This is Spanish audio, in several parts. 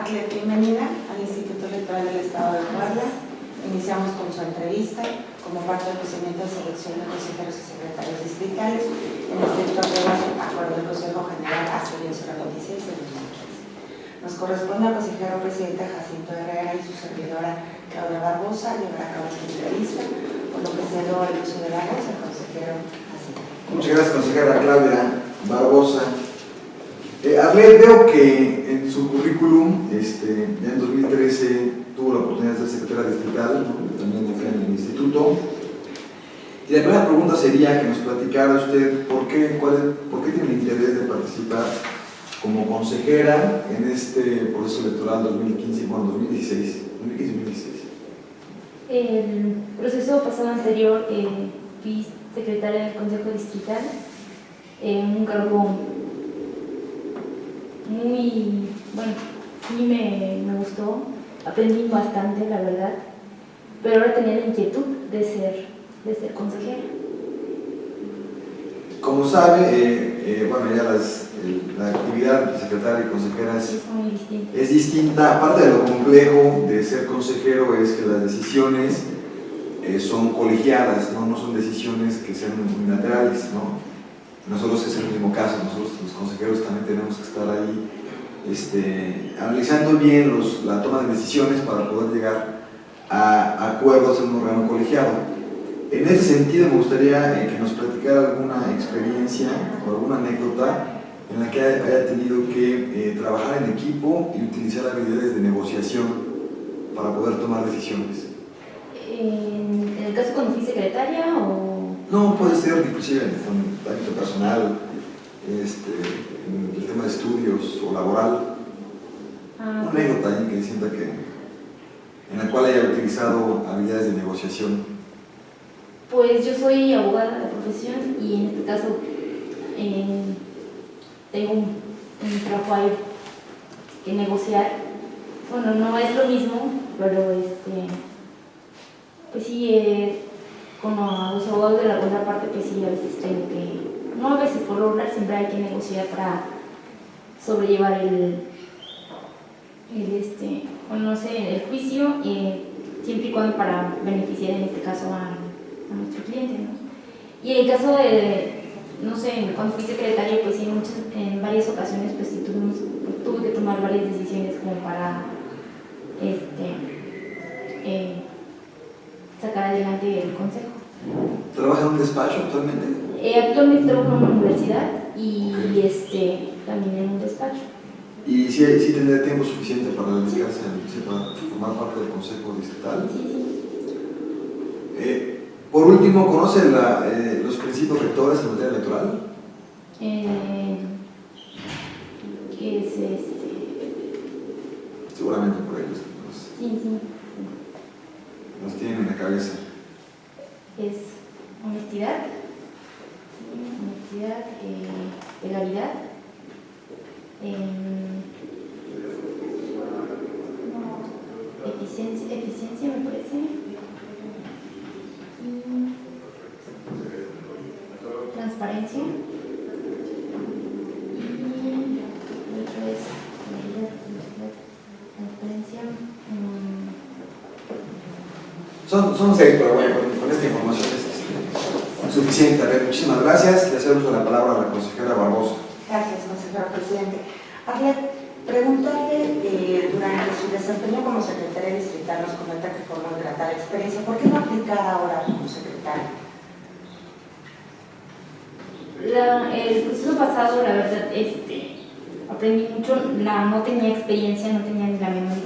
Arlet, bienvenida al Instituto Electoral del Estado de Puebla. Iniciamos con su entrevista como parte del procedimiento de selección de consejeros y secretarios distritales en el Distrito de acuerdo del Consejo General A/026 de 2015. Nos corresponde al consejero presidente Jacinto Herrera y su servidora Claudia Barbosa llevar a cabo esta entrevista, por lo que cedo el uso de la voz al consejero Jacinto. Muchas gracias, consejera Claudia Barbosa. Arlet, veo que en su currículum, ya en 2013 tuvo la oportunidad de ser secretaria distrital, ¿no? También acá en el instituto. Y la primera pregunta sería que nos platicara usted por qué tiene el interés de participar como consejera en este proceso electoral 2015, 2016. El proceso pasado anterior fui secretaria del Consejo Distrital, un cargo muy, bueno, sí me gustó, aprendí bastante, la verdad, pero ahora tenía la inquietud de ser consejera. Como sabe, bueno, ya la actividad de secretaria y consejera es distinta. Aparte de lo complejo de ser consejero es que las decisiones son colegiadas, no son decisiones que sean unilaterales, ¿no? Nosotros es el mismo caso, nosotros los consejeros también tenemos que estar ahí analizando bien la toma de decisiones para poder llegar a acuerdos en un órgano colegiado. En ese sentido me gustaría que nos platicara alguna experiencia o alguna anécdota en la que haya tenido que trabajar en equipo y utilizar habilidades de negociación para poder tomar decisiones. ¿En el caso cuando fui secretaria o...? No, puede ser inclusive en el ámbito personal, en el tema de estudios o laboral. Una anécdota ahí que sienta en la cual haya utilizado habilidades de negociación. Pues yo soy abogada de profesión y en este caso tengo un trabajo ahí que negociar. Bueno, no es lo mismo, pero pues sí, como a los abogados de la contraparte, pues sí, a veces tengo que, no a veces, por lo general siempre hay que negociar para sobrellevar el juicio, siempre y cuando para beneficiar en este caso a nuestro cliente, ¿no? Y en el caso de, no sé, cuando fui secretaria, pues sí, en varias ocasiones pues sí tuve que tomar varias decisiones como para sacar adelante el consejo. ¿Trabaja en un despacho actualmente? Actualmente trabajo en una universidad y también en un despacho. ¿Y si tendrá tiempo suficiente para dedicarse para formar parte del Consejo Distrital? Sí. Por último, ¿conoce los principios rectores en materia electoral? ¿Qué es Seguramente por ellos. Sí. Los tienen en la cabeza. Es honestidad, legalidad, eficiencia me parece, y transparencia, y otro es transparencia. Son 6, pero bueno, con esta información es suficiente. A ver, muchísimas gracias. Le cedo la palabra a la consejera Barbosa. Gracias, consejero presidente. Arlet, preguntarle, durante su desempeño como secretaria distrital nos comenta que fue muy grata la experiencia. ¿Por qué no aplicar ahora como secretaria? El proceso pasado, la verdad, aprendí mucho, no tenía experiencia, no tenía ni la menor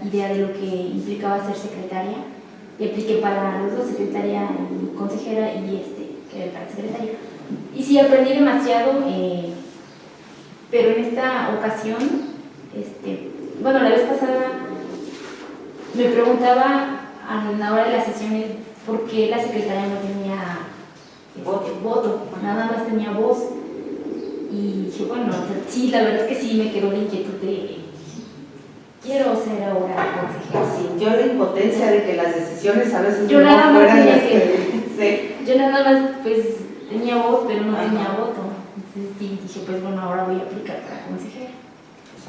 idea de lo que implicaba ser secretaria, y apliqué para los dos, secretaria y consejera, y quedé para secretaria. Y sí, aprendí demasiado, pero en esta ocasión, bueno, la vez pasada me preguntaba a la hora de las sesiones por qué la secretaria no tenía voto, nada más tenía voz. Y dije, bueno, sí, la verdad es que sí me quedó la inquietud de quiero ser ahora consejera. Sí, yo la impotencia de que las decisiones a veces yo no nada más fueran tenía las que... Yo nada más pues tenía voz, pero no tenía voto. Entonces sí, dije, pues bueno, ahora voy a aplicar para consejera.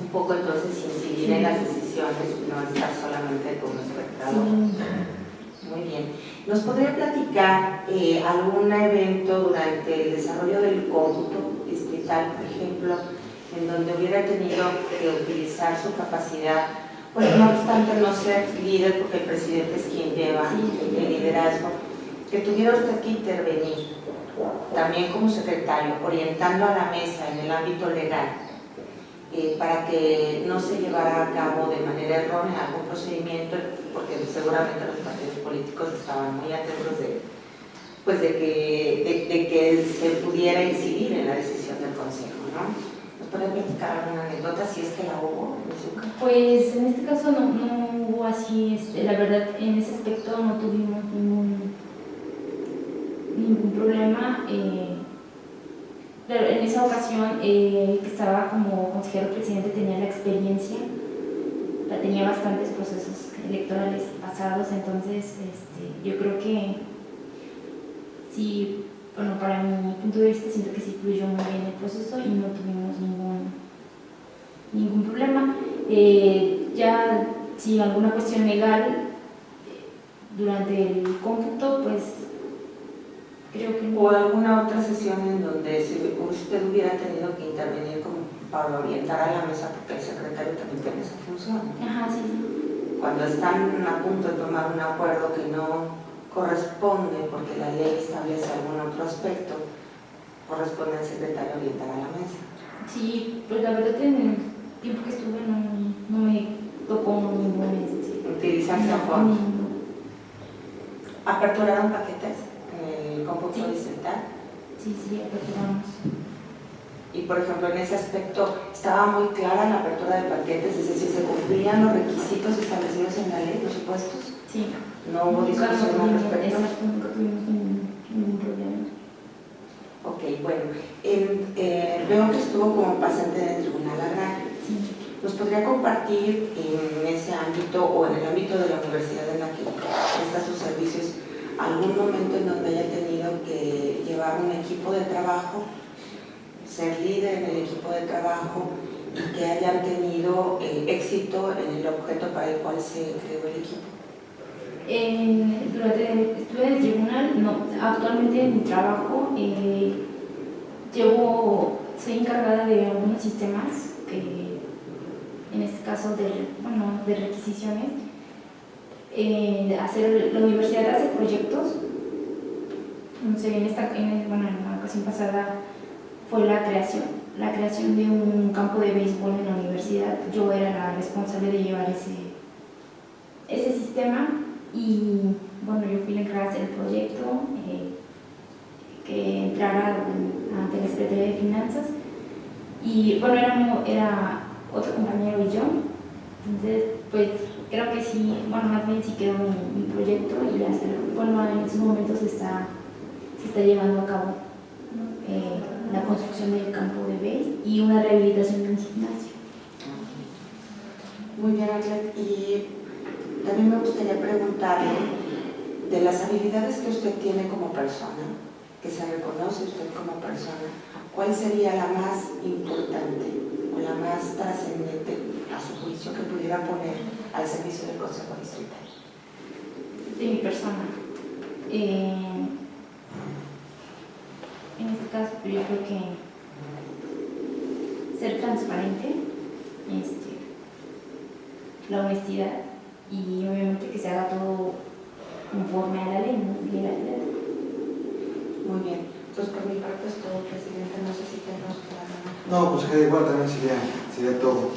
un poco entonces incidir en las decisiones y no estar solamente como espectador. Muy bien. ¿Nos podría platicar algún evento durante el desarrollo del cómputo distrital, por ejemplo, en donde hubiera tenido que utilizar su capacidad, pues no obstante no ser líder, porque el presidente es quien lleva el liderazgo, que tuviera usted que intervenir también como secretario, orientando a la mesa en el ámbito legal, para que no se llevara a cabo de manera errónea algún procedimiento, porque seguramente los partidos políticos estaban muy atentos de que se pudiera incidir en la decisión del Consejo, ¿no? ¿Nos podría platicar alguna anécdota, si es que la hubo? Pues en este caso no hubo así, la verdad en ese aspecto no tuvimos ningún problema. Pero en esa ocasión que estaba como consejero presidente tenía la experiencia, tenía bastantes procesos electorales pasados, entonces yo creo que sí, bueno, para mi punto de vista siento que sí fluyó muy bien el proceso y no tuvimos ningún problema. Ya si alguna cuestión legal durante el cómputo, pues creo que no. ¿O alguna otra sesión en donde usted hubiera tenido que intervenir como para orientar a la mesa, porque el secretario también tiene esa función? Ajá, sí. Cuando están a punto de tomar un acuerdo que no corresponde, porque la ley establece algún otro aspecto, corresponde al secretario orientar a la mesa. Sí, pues la verdad en el tiempo que estuve no me tocó ningún utilizarse a fondo. ¿Aperturaron paquetes en el cómputo distrital? Sí, aperturamos. Y por ejemplo, en ese aspecto, ¿estaba muy clara la apertura de paquetes? Es decir, ¿se cumplían los requisitos establecidos en la ley, los supuestos? Sí. ¿No hubo discusión al respecto? Exacto, nunca tuvimos ningún problema. Ok, bueno, veo que estuvo como pasante del Tribunal Agrario. Sí. ¿Nos podría compartir en ese ámbito o en el ámbito de la universidad en la que presta sus servicios algún momento en donde haya tenido que llevar un equipo de trabajo, ser líder en el equipo de trabajo y que hayan tenido éxito en el objeto para el cual se creó el equipo? Estuve en el tribunal, no, actualmente en mi trabajo soy encargada de algunos sistemas que en este caso de requisiciones. La universidad hace proyectos. No sé, en la ocasión pasada fue la creación de un campo de béisbol en la universidad. Yo era la responsable de llevar ese sistema y bueno, yo fui la encargada de hacer el proyecto, que entrara ante la Secretaría de Finanzas y bueno, era otro compañero y yo. Entonces, pues creo que sí, bueno, más bien sí quedó mi proyecto y hasta, bueno, en estos momentos se está llevando a cabo la construcción del campo de béisbol y una rehabilitación de un gimnasio. Muy bien, Arlet. Y también me gustaría preguntarle de las habilidades que usted tiene como persona, que se reconoce usted como persona, ¿cuál sería la más importante o la más trascendente a su juicio que pudiera poner al servicio del Consejo Distrital? De mi persona. En este caso, yo creo que ser transparente, la honestidad y obviamente que se haga todo conforme a la ley, ¿no? Legalidad. Muy bien. Pues por mi parte es todo, presidente. No sé si tenemos que dar una... No, pues igual también sería todo.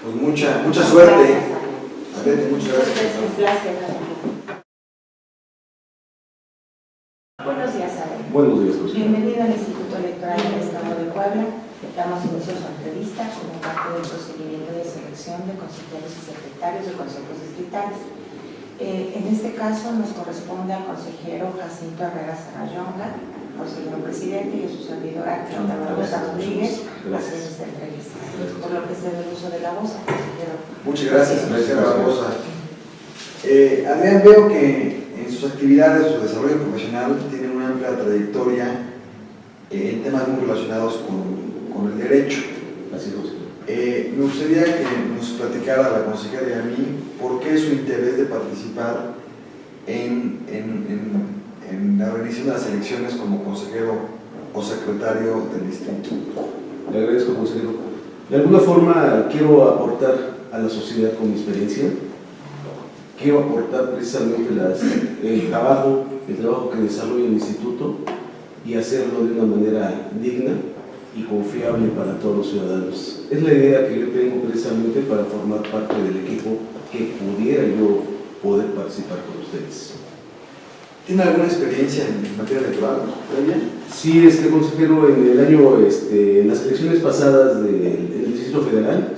Pues mucha suerte. Arlet, muchas gracias. Gracias. Buenos días, Adel. Buenos días, José. Bienvenido al Instituto Electoral del Estado de Puebla. Damos inicio a su entrevista como parte del procedimiento de selección de consejeros y secretarios de consejos distritales. En este caso nos corresponde al consejero Jacinto Herrera Sarayonga, consejero presidente, y a su servidora Claudia Barbosa Rodríguez, hacer esta entrevista. Por lo que se ve el uso de la voz, consejero. Muchas gracias, consejera Barbosa. Adrián, veo que en sus actividades, su desarrollo profesional, tiene una amplia trayectoria en temas muy relacionados con el derecho. Así es, José. Me gustaría que nos platicara a la consejera y a mí por qué su interés de participar en la organización de las elecciones como consejero o secretario del distrito. Le agradezco, consejero. De alguna forma quiero aportar a la sociedad con mi experiencia. Quiero aportar precisamente el trabajo que desarrolla el instituto y hacerlo de una manera digna y confiable para todos los ciudadanos. Es la idea que yo tengo precisamente para formar parte del equipo que pudiera yo poder participar con ustedes. ¿Tiene alguna experiencia en materia electoral previa? Sí, consejero, en las elecciones pasadas del Distrito Federal,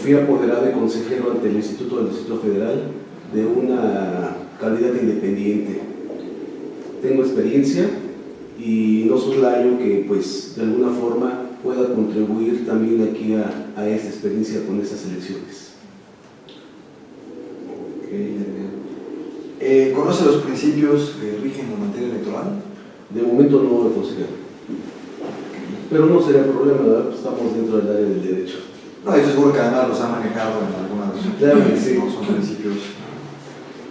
fui apoderado de consejero ante el Instituto del Distrito Federal de una candidata independiente. Tengo experiencia y no soslayo que, pues, de alguna forma pueda contribuir también aquí a esta experiencia con estas elecciones. ¿Conoce los principios que rigen la materia electoral? De momento no, consejero. Pero no sería problema, ¿verdad? Estamos dentro del área del derecho. No, yo seguro que además los ha manejado en algunas Claro que sí. ¿no? Son principios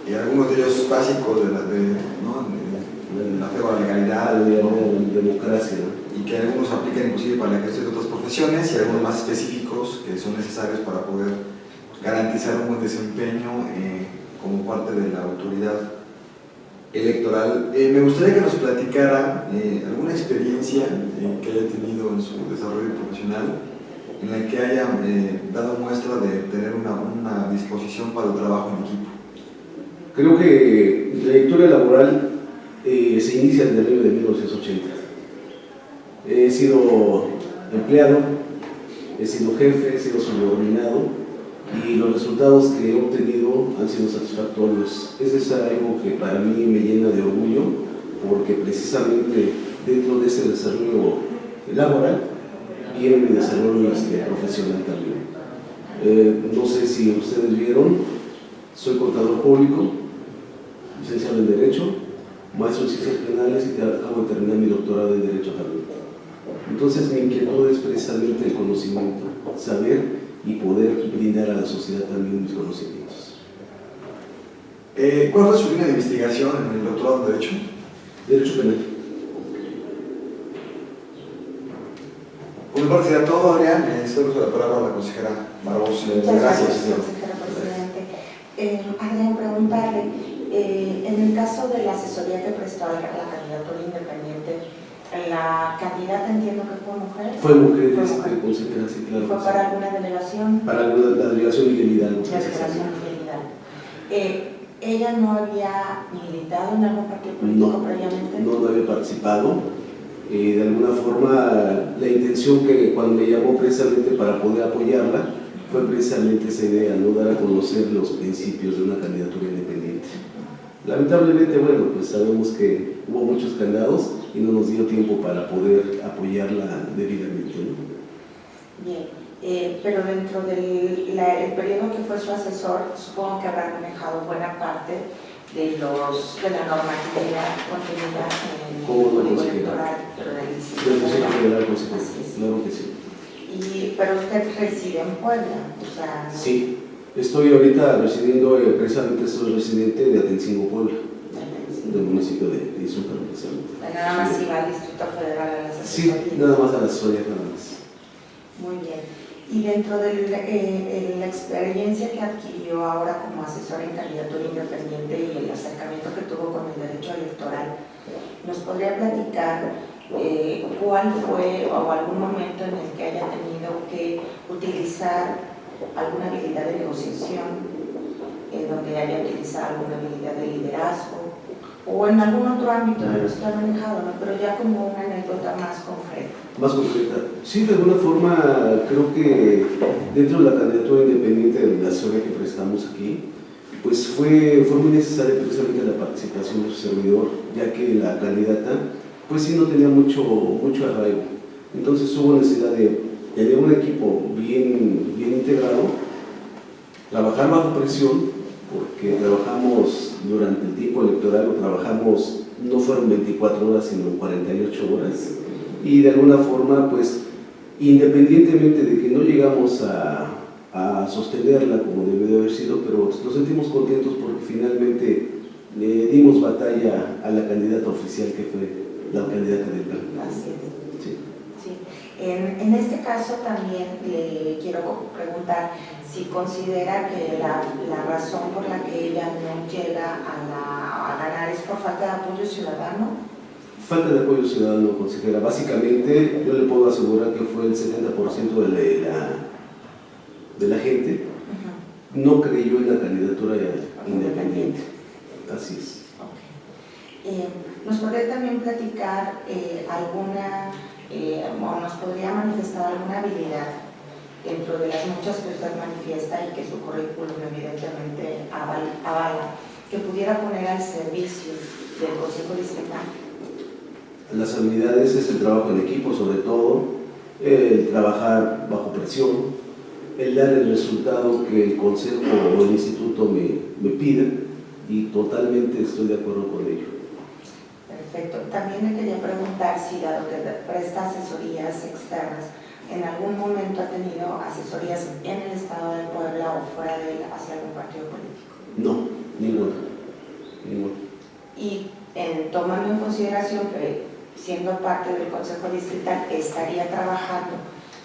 y algunos de ellos básicos de la fe a la legalidad, La ¿no? democracia, ¿no? Y que algunos aplican inclusive para el ejercicio de otras profesiones y algunos más específicos que son necesarios para poder garantizar un buen desempeño como parte de la autoridad electoral. Me gustaría que nos platicara alguna experiencia que haya tenido en su desarrollo profesional en la que haya dado muestra de tener una disposición para el trabajo en equipo. Creo que mi trayectoria laboral se inicia desde el año de 1980. He sido empleado, he sido jefe, he sido subordinado y los resultados que he obtenido han sido satisfactorios. Eso es algo que para mí me llena de orgullo porque precisamente dentro de ese desarrollo laboral viene mi desarrollo profesional también. No sé si ustedes vieron, soy contador público, licenciado en Derecho, maestro en Ciencias Penales y acabo de terminar mi doctorado en Derecho también. Entonces mi inquietud es precisamente el conocimiento, saber y poder brindar a la sociedad también mis conocimientos. ¿Cuál fue su línea de investigación en el doctorado en Derecho? Derecho Penal. Por mi parte sería todo, Adrián. Cedo la palabra a la consejera Barbosa. Gracias, señor. Consejera presidente. Adrián, preguntarle, en el caso de la asesoría que prestó a la candidatura independiente, la candidata entiendo que fue mujer. Fue mujer, consejera, sí, claro. ¿Fue para alguna delegación? Para la delegación Miguel Hidalgo. La delegación Miguel Hidalgo. ¿Ella no había militado en algún partido político previamente? No había participado. De alguna forma, la intención que cuando me llamó precisamente para poder apoyarla fue precisamente esa idea, no dar a conocer los principios de una candidatura independiente. Lamentablemente, bueno, pues sabemos que hubo muchos candados y no nos dio tiempo para poder apoyarla debidamente, ¿no? Bien, pero dentro del periodo que fue su asesor, supongo que habrá manejado buena parte de la normatividad contenida en el código electoral, pero del distrito. Claro que sí. Pero usted reside en Puebla, o sea... Sí, estoy ahorita residiendo, precisamente soy residente de Atencingo, Puebla, del municipio de Izúcar, precisamente. Nada más iba al Distrito Federal a las asesorías. Sí, nada más a las asesorías, nada más. Muy bien. Y dentro de la experiencia que adquirió ahora como asesor en candidatura independiente y el acercamiento que tuvo con el derecho electoral, ¿nos podría platicar cuál fue o algún momento en el que haya tenido que utilizar alguna habilidad de negociación, donde haya utilizado alguna habilidad de liderazgo o en algún otro ámbito de los que ha manejado, ¿no? Pero ya como una anécdota más concreta? Más concreta. Sí, de alguna forma creo que dentro de la candidatura independiente de la asesoría que prestamos aquí, pues fue muy necesaria precisamente la participación de su servidor, ya que la candidata pues sí no tenía mucho arraigo. Entonces hubo necesidad de tener un equipo bien integrado, trabajar bajo presión, porque trabajamos durante el tiempo electoral, no fueron 24 horas, sino 48 horas, y de alguna forma pues independientemente de que no llegamos a sostenerla como debe de haber sido, pero nos sentimos contentos porque finalmente le dimos batalla a la candidata oficial que fue la candidata del PAN. Así es. Sí. Sí. En este caso también le quiero preguntar si considera que la razón por la que ella no llega a ganar es por falta de apoyo ciudadano. Falta de apoyo ciudadano, consejera. Básicamente, yo le puedo asegurar que fue el 70% de la gente no creyó en la candidatura independiente. Así es. Okay. ¿Nos podría también platicar o nos podría manifestar alguna habilidad dentro de las muchas que usted manifiesta y que su currículum evidentemente avala, que pudiera poner al servicio del Consejo Distrital? Las habilidades es el trabajo en equipo, sobre todo, el trabajar bajo presión, el dar el resultado que el consejo o el instituto me pida, y totalmente estoy de acuerdo con ello. Perfecto. También le quería preguntar si, dado que presta asesorías externas, en algún momento ha tenido asesorías en el estado de Puebla o fuera de él hacia algún partido político. No, ninguno. Y tomando en consideración que siendo parte del Consejo Distrital estaría trabajando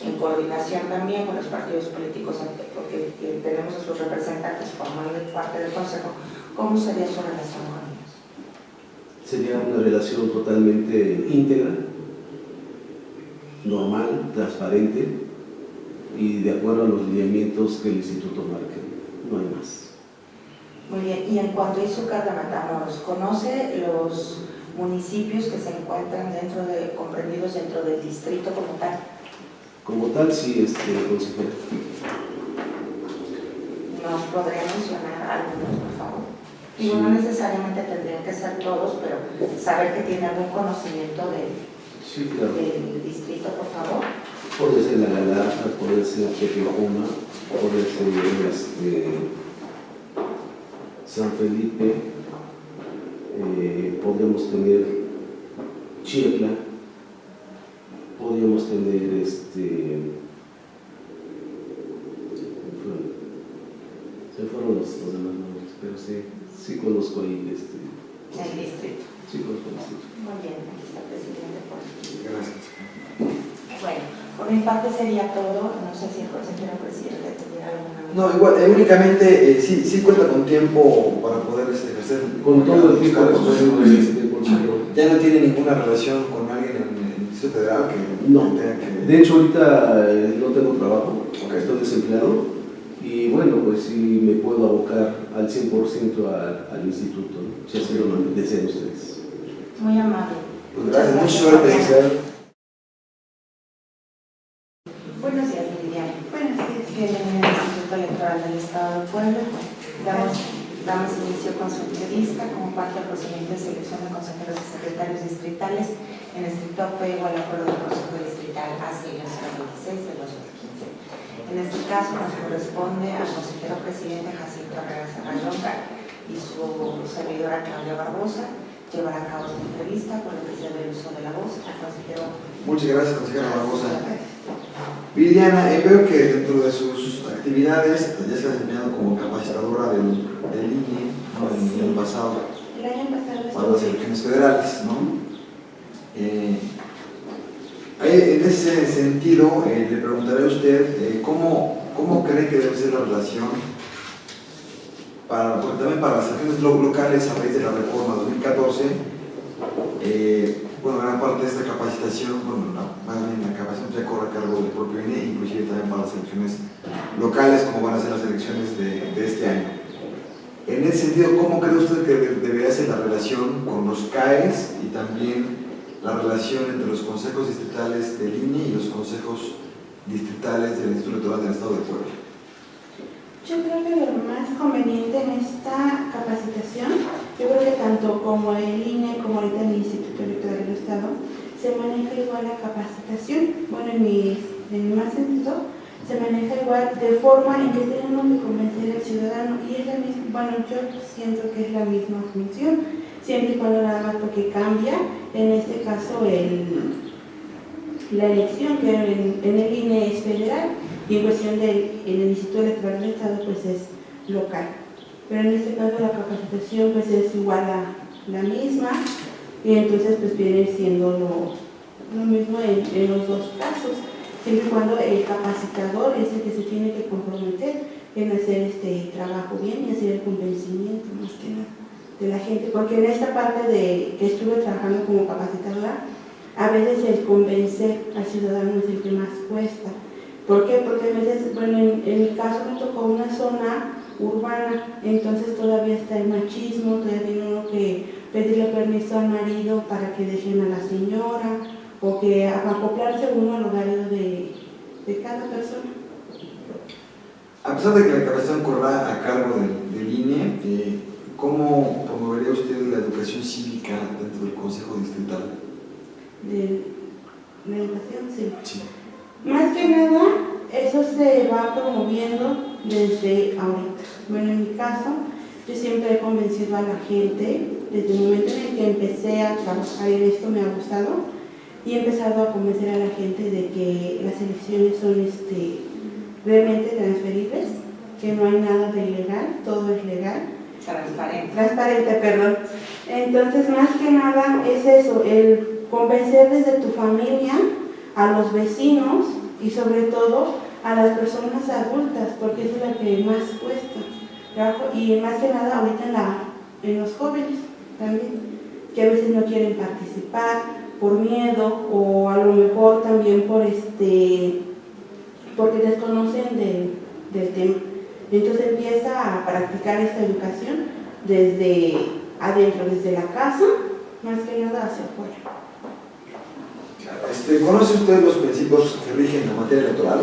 en coordinación también con los partidos políticos, porque tenemos a sus representantes formando parte del Consejo, ¿cómo sería su relación con ellos? Sería una relación totalmente íntegra, normal, transparente y de acuerdo a los lineamientos que el instituto marque. No hay más. Muy bien, y en cuanto a Izúcar de Matamoros, ¿conoce los municipios que se encuentran comprendidos dentro del distrito como tal? Como tal, sí, consejero. ¿Nos podría mencionar algunos, por favor? Sí. No necesariamente tendrían que ser todos, pero saber que tiene algún conocimiento Sí, claro. del distrito, por favor. Puede ser La Galarza, puede ser Tepehuama, puede ser San Felipe, podríamos tener Chirla, podríamos tener se fueron los demás nombres, pero sí conozco ahí El distrito. sí conozco el distrito. Muy bien, aquí está el presidente. Gracias. Bueno, por mi parte sería todo. No sé si el consejero presidente tuviera alguna. No, igual, únicamente sí cuenta con tiempo para poder ejercer. Con todo el tiempo cargos. consejero. Ya no tiene ninguna relación con alguien en el Distrito Federal que No. tenga que. De hecho, ahorita no tengo trabajo, Okay. estoy desempleado y bueno, pues sí me puedo abocar al 100% al instituto, ¿no? Si así lo desean ustedes. Muy amable. Pues gracias, mucha suerte. Buenos días, Liliana. Buenos días. Bienvenida al Instituto Electoral del Estado de Puebla. Damos inicio con su entrevista como parte del procedimiento de selección de consejeros y secretarios distritales en estricto apego al acuerdo del Consejo Distrital AC-26 de 2015. En este caso nos corresponde al consejero presidente Jacinto Herrera Serrayonga y su servidora Claudia Barbosa llevar a cabo esta entrevista por lo que se ve el uso de la voz. El consejero. Muchas gracias, consejera Barbosa. Liliana, veo que dentro de sus actividades ya se ha desempeñado como capacitadora del INE, ¿no? En el pasado, El año pasado para las elecciones federales, ¿no? En ese sentido, le preguntaré a usted cómo cree que debe ser la relación porque también para las elecciones locales a raíz de la reforma 2014. Gran parte de esta capacitación, más bien la capacitación ya corre a cargo del propio INE, inclusive también para las elecciones locales, como van a ser las elecciones de este año. En ese sentido, ¿cómo cree usted que debería ser la relación con los CAEs y también la relación entre los consejos distritales del INE y los consejos distritales del Instituto Electoral del Estado de Puebla? Yo creo que lo más conveniente en esta capacitación, yo creo que tanto como el INE como ahorita el Instituto Electoral del Estado, se maneja igual la capacitación. Bueno, en mi más sentido, se maneja igual de forma en que tenemos que convencer al ciudadano y es la misma, bueno, yo siento que es la misma función, siempre y cuando nada más porque cambia, en este caso la elección, que en el INE es federal y en cuestión en el Instituto Electoral del Estado pues es local. Pero en este caso la capacitación pues es igual a la misma y entonces pues viene siendo lo mismo en los dos casos, siempre y cuando el capacitador es el que se tiene que comprometer en hacer este trabajo bien y hacer el convencimiento más que nada de la gente, porque en esta parte de que estuve trabajando como capacitadora, a veces el convencer al ciudadano es el que más cuesta. ¿Por qué? Porque a veces, bueno, en mi caso me tocó una zona urbana, entonces todavía está el machismo, todavía tiene uno que pedirle permiso al marido para que dejen a la señora, o que acoplarse uno al horario de cada persona. A pesar de que la capacitación corra a cargo del INE, ¿cómo promovería usted la educación cívica dentro del Consejo Distrital? De la educación, sí. Sí. Más que nada, eso se va promoviendo desde ahorita. Bueno, en mi caso, yo siempre he convencido a la gente, desde el momento en el que empecé a trabajar en esto me ha gustado, y he empezado a convencer a la gente de que las elecciones son realmente transferibles, que no hay nada de ilegal, todo es legal. Transparente, perdón. Entonces, más que nada es eso, el convencer desde tu familia, a los vecinos y sobre todo a las personas adultas, porque es la que más cuesta. Y más que nada ahorita en los jóvenes también, que a veces no quieren participar por miedo o a lo mejor también porque desconocen del tema. Entonces empieza a practicar esta educación desde adentro, desde la casa, más que nada hacia afuera. ¿Conoce usted los principios que rigen la materia electoral?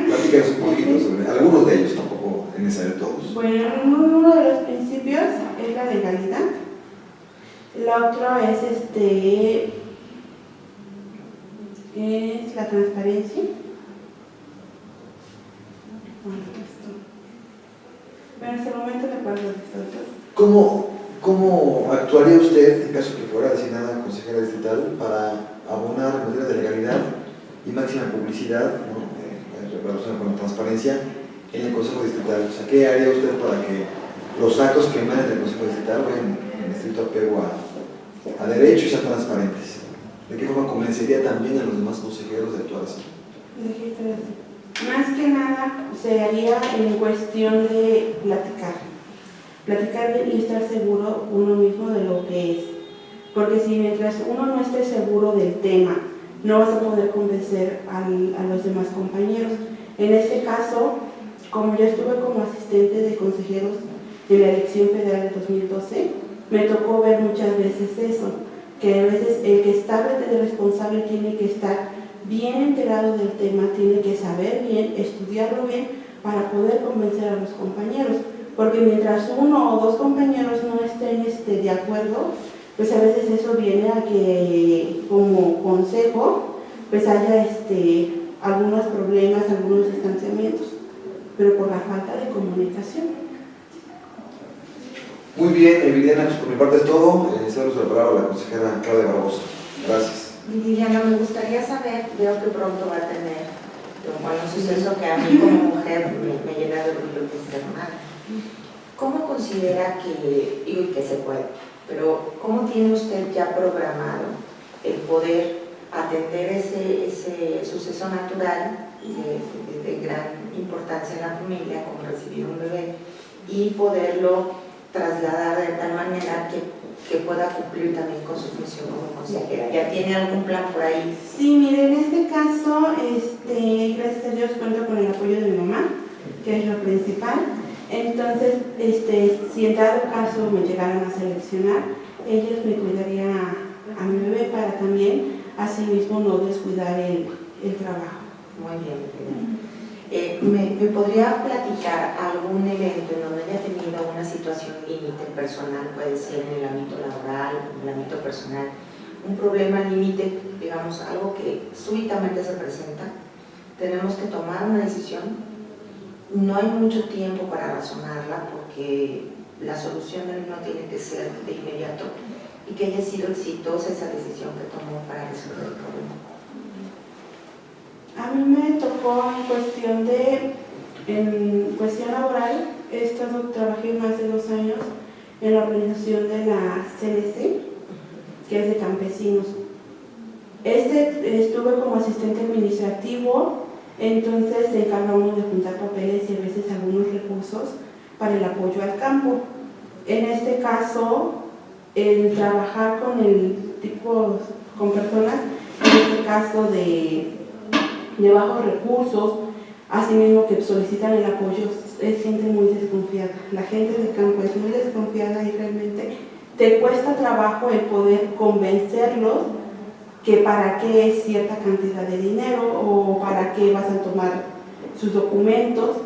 Platícanos un poquito sobre algunos de ellos, tampoco es necesario todos. Bueno, uno de los principios es la legalidad. El otro es la transparencia. Bueno, hasta el momento me acuerdo de estos dos. ¿Cómo actuaría usted en caso que fuera designada consejera distrital para abonar medidas de legalidad y máxima publicidad, ¿no? Con la transparencia en el Consejo Distrital? O sea, ¿qué haría usted para que los actos que emanen del Consejo Distrital vayan en estricto apego a derecho y sean transparentes? ¿De qué forma convencería también a los demás consejeros de actuar así? Más que nada se haría en cuestión de platicar bien y estar seguro uno mismo de lo que es, porque si mientras uno no esté seguro del tema no vas a poder convencer a los demás compañeros. En este caso, como yo estuve como asistente de consejeros en la elección federal de 2012, me tocó ver muchas veces eso, que a veces el que está de responsable tiene que estar bien enterado del tema, tiene que saber bien, estudiarlo bien para poder convencer a los compañeros, porque mientras uno o dos compañeros no estén de acuerdo, pues a veces eso viene a que como consejo pues haya algunos problemas, algunos distanciamientos, pero por la falta de comunicación. Muy bien, Viviana, pues por mi parte es todo. Cedo la palabra a la consejera Claudia Barbosa. Gracias. Viviana, me gustaría saber, veo que pronto va a tener un suceso que a mí como mujer me llena de orgullo de ser madre. ¿Cómo considera que se puede, pero cómo tiene usted ya programado el poder atender ese suceso natural de gran importancia en la familia, como recibir un bebé, y poderlo trasladar de tal manera que pueda cumplir también con su función como consejera? ¿Ya tiene algún plan por ahí? Sí, mire, en este caso, gracias a Dios cuento con el apoyo de mi mamá, que es lo principal. Entonces, si en dado caso me llegaran a seleccionar, ellos me cuidarían a mi bebé para también, así mismo, no descuidar el trabajo. Muy bien. ¿Me podría platicar algún evento en donde haya tenido una situación límite personal, puede ser en el ámbito laboral, en el ámbito personal, un problema límite, digamos, algo que súbitamente se presenta, tenemos que tomar una decisión, no hay mucho tiempo para razonarla porque la solución no tiene que ser de inmediato y que haya sido exitosa esa decisión que tomó para resolver el problema. A mí me tocó en cuestión laboral, trabajé más de 2 años en la organización de la CNC, que es de campesinos. Estuve como asistente administrativo, entonces se encarga uno de juntar papeles y a veces algunos recursos para el apoyo al campo. En este caso, el trabajar con personas, en este caso de bajos recursos, asimismo que solicitan el apoyo, es gente muy desconfiada. La gente de campo es muy desconfiada y realmente te cuesta trabajo el poder convencerlos que para qué es cierta cantidad de dinero o para qué vas a tomar sus documentos.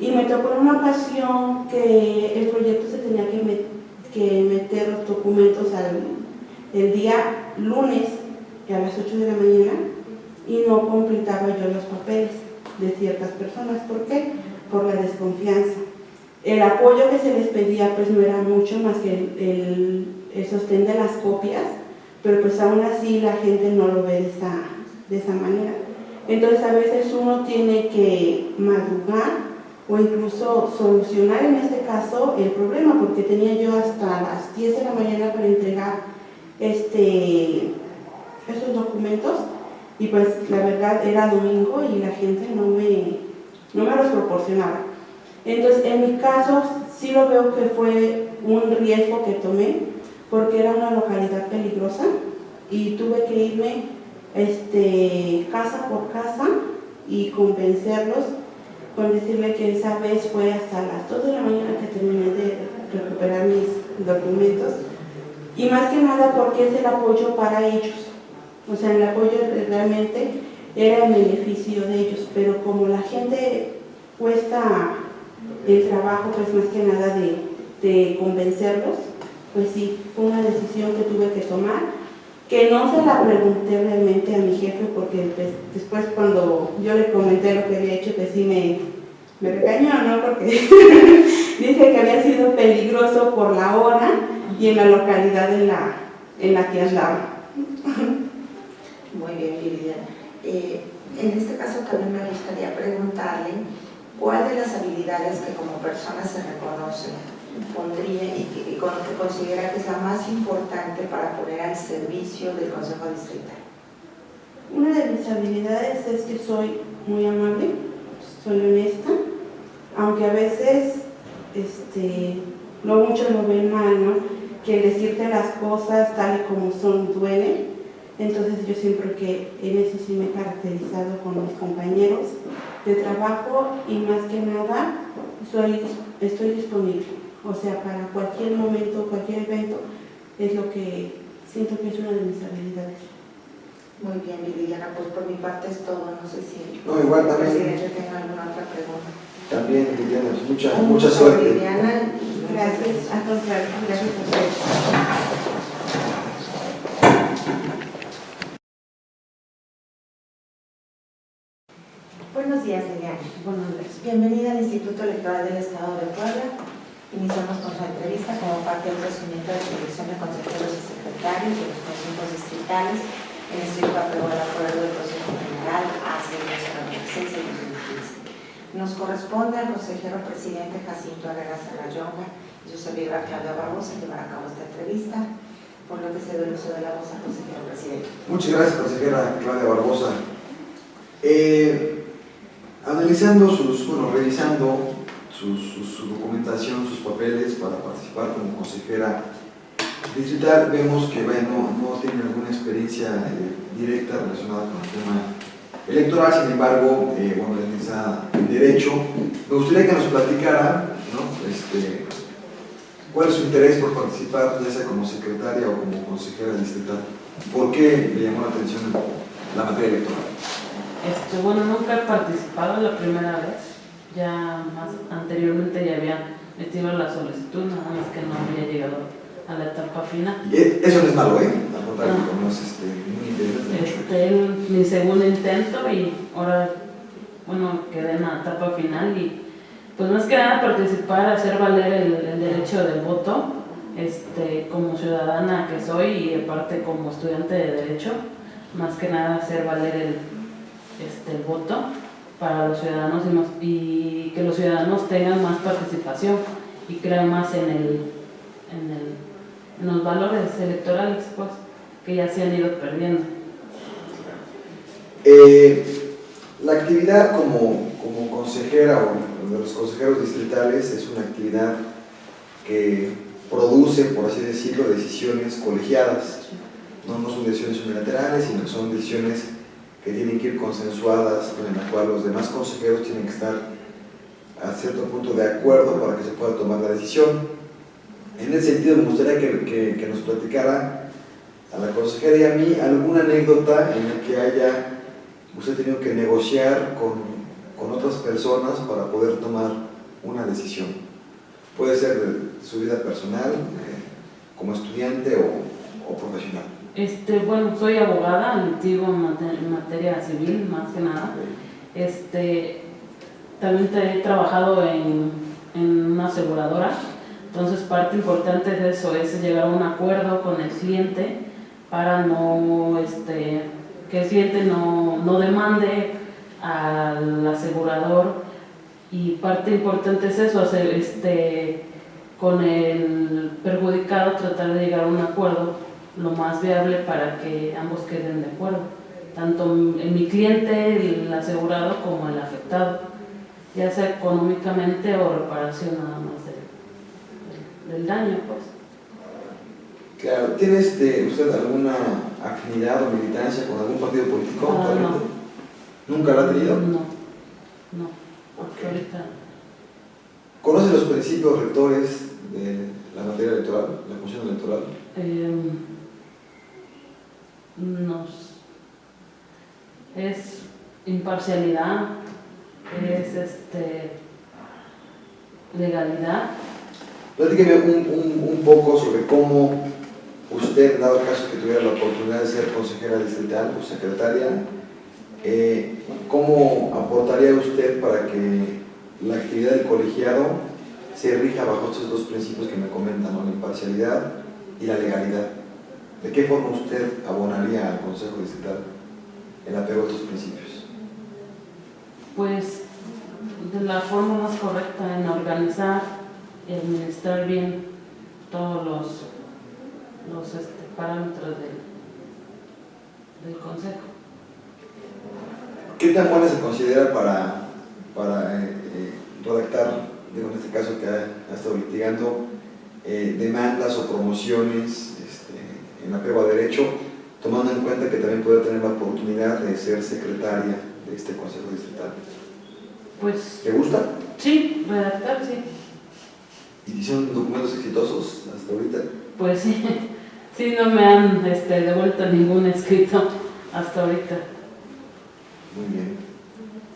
Y me tocó en una ocasión que el proyecto se tenía que meter los documentos el día lunes a las 8 de la mañana y no completaba yo los papeles de ciertas personas. ¿Por qué? Por la desconfianza. El apoyo que se les pedía pues no era mucho más que el sostén de las copias, pero pues aún así la gente no lo ve de esa manera. Entonces a veces uno tiene que madrugar o incluso solucionar en este caso el problema, porque tenía yo hasta las 10 de la mañana para entregar esos documentos y pues la verdad era domingo y la gente no me los proporcionaba. Entonces en mi caso sí lo veo que fue un riesgo que tomé, porque era una localidad peligrosa y tuve que irme casa por casa y convencerlos con decirle que esa vez fue hasta las 2 de la mañana que terminé de recuperar mis documentos, y más que nada porque es el apoyo para ellos, o sea, el apoyo realmente era en beneficio de ellos, pero como la gente cuesta el trabajo, pues más que nada de convencerlos, pues sí, fue una decisión que tuve que tomar, que no se la pregunté realmente a mi jefe, porque pues, después cuando yo le comenté lo que había hecho, pues sí me regañó, ¿no? Porque dice que había sido peligroso por la hora y en la localidad en la que andaba. Muy bien, Viridiana. En este caso también me gustaría preguntarle cuál de las habilidades que como persona se reconoce pondría y con lo que considera que es la más importante para poner al servicio del Consejo Distrital. Una de mis habilidades es que soy muy amable, soy honesta, aunque a veces muchos lo ven mal, ¿no? Que decirte las cosas tal y como son duele. Entonces yo siempre que en eso sí me he caracterizado con mis compañeros de trabajo, y más que nada estoy disponible. O sea, para cualquier momento, cualquier evento, es lo que siento que es una de mis habilidades. Muy bien, Viridiana, pues por mi parte es todo. No sé si No, igual también. el presidente tenga alguna otra pregunta. También, Viridiana, mucha suerte. Viridiana, Gracias, al contrario, gracias a ustedes. Buenos días, Liliana. Buenos días. Bienvenida al Instituto Electoral del Estado de Puebla. Iniciamos con su entrevista como parte del procedimiento de selección de consejeros y secretarios de los consejos distritales en estricto apego al acuerdo del Consejo General AC 296 de 2015. Nos corresponde al consejero presidente Jacinto Herrera Serrallonga y su servidora Claudia Barbosa llevar a cabo esta entrevista, por lo que cedo el uso de la voz al consejero presidente. Muchas gracias, consejera Claudia Barbosa. Revisando su documentación, sus papeles para participar como consejera distrital, vemos que no tiene alguna experiencia directa relacionada con el tema electoral. Sin embargo, es licenciada en Derecho. Me gustaría que nos platicara, ¿no? ¿Cuál es su interés por participar, ya sea como secretaria o como consejera distrital? ¿Por qué le llamó la atención la materia electoral? Nunca he participado la primera vez. Ya más anteriormente ya había metido la solicitud, nada más que no había llegado a la etapa final. Y eso no es malo, ¿eh? Al contrario, No. como es muy interesante. Mi segundo intento y ahora, quedé en la etapa final y pues más que nada participar, hacer valer el derecho del voto como ciudadana que soy y aparte como estudiante de Derecho, más que nada hacer valer el voto para los ciudadanos y que los ciudadanos tengan más participación y crean más en los valores electorales, pues, que ya se han ido perdiendo. La actividad como consejera o de los consejeros distritales es una actividad que produce, por así decirlo, decisiones colegiadas. No son decisiones unilaterales, sino que son decisiones que tienen que ir consensuadas, en la cual los demás consejeros tienen que estar a cierto punto de acuerdo para que se pueda tomar la decisión. En ese sentido, me gustaría que nos platicara a la consejera y a mí alguna anécdota en la que haya usted tenido que negociar con otras personas para poder tomar una decisión. Puede ser de su vida personal, como estudiante o profesional. Bueno, soy abogada, litigo en materia civil, más que nada. También he trabajado en una aseguradora, entonces parte importante de eso es llegar a un acuerdo con el cliente para que el cliente no demande al asegurador, y parte importante es eso, con el perjudicado tratar de llegar a un acuerdo lo más viable para que ambos queden de acuerdo, tanto mi cliente, el asegurado, como el afectado, ya sea económicamente o reparación nada más del daño, pues. Claro, ¿tiene usted alguna afinidad o militancia con algún partido político? No. ¿Nunca la ha tenido? No, Okay. ahorita. ¿Conoce los principios rectores de la materia electoral, la función electoral? Es imparcialidad, es legalidad. Platíqueme un poco sobre cómo usted, dado el caso que tuviera la oportunidad de ser consejera distrital o secretaria, ¿cómo aportaría usted para que la actividad del colegiado se rija bajo estos dos principios que me comentan, ¿no? La imparcialidad y la legalidad? ¿De qué forma usted abonaría al Consejo Distrital el apego a estos principios? Pues de la forma más correcta, en organizar y administrar bien todos los parámetros del Consejo. ¿Qué tan buena se considera para redactar, digo, en este caso que ha estado litigando, demandas o promociones en apego a derecho, tomando en cuenta que también puede tener la oportunidad de ser secretaria de este Consejo Distrital? Pues, ¿Le gusta? sí, redactar, sí. ¿Y son documentos exitosos hasta ahorita? Pues sí, no me han devuelto ningún escrito hasta ahorita. Muy bien.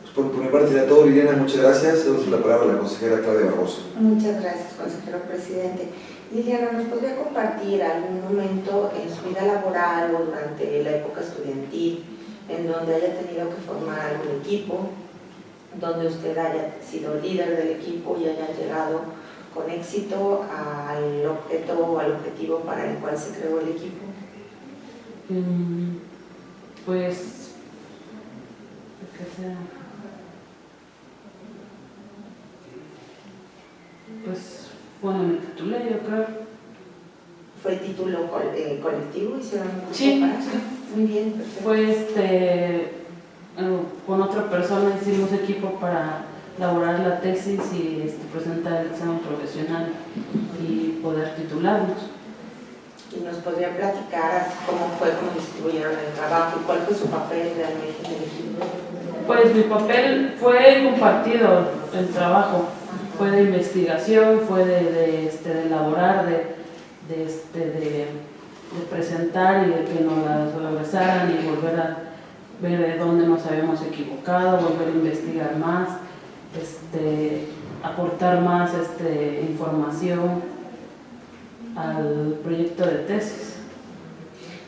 Pues por mi parte sería todo, Liliana, muchas gracias. Le doy la palabra a la consejera Claudia Barbosa. Muchas gracias, consejero presidente. Liliana, ¿nos podría compartir algún momento en su vida laboral o durante la época estudiantil en donde haya tenido que formar algún equipo, donde usted haya sido líder del equipo y haya llegado con éxito al objeto o al objetivo para el cual se creó el equipo? Pues, ¿qué sea? Pues, bueno, me titulé, yo creo. ¿Fue título colectivo? ¿Hicieron un grupo Sí, para sí. eso? Muy bien, perfecto. Fue con otra persona hicimos equipo para elaborar la tesis y presentar el examen profesional y poder titularnos. ¿Y nos podría platicar cómo distribuyeron el trabajo y cuál fue su papel realmente en el equipo? Pues mi papel fue compartido, el trabajo, fue de investigación, fue de elaborar, de presentar y de que nos las regresaran y volver a ver de dónde nos habíamos equivocado, volver a investigar más, aportar más información al proyecto de tesis.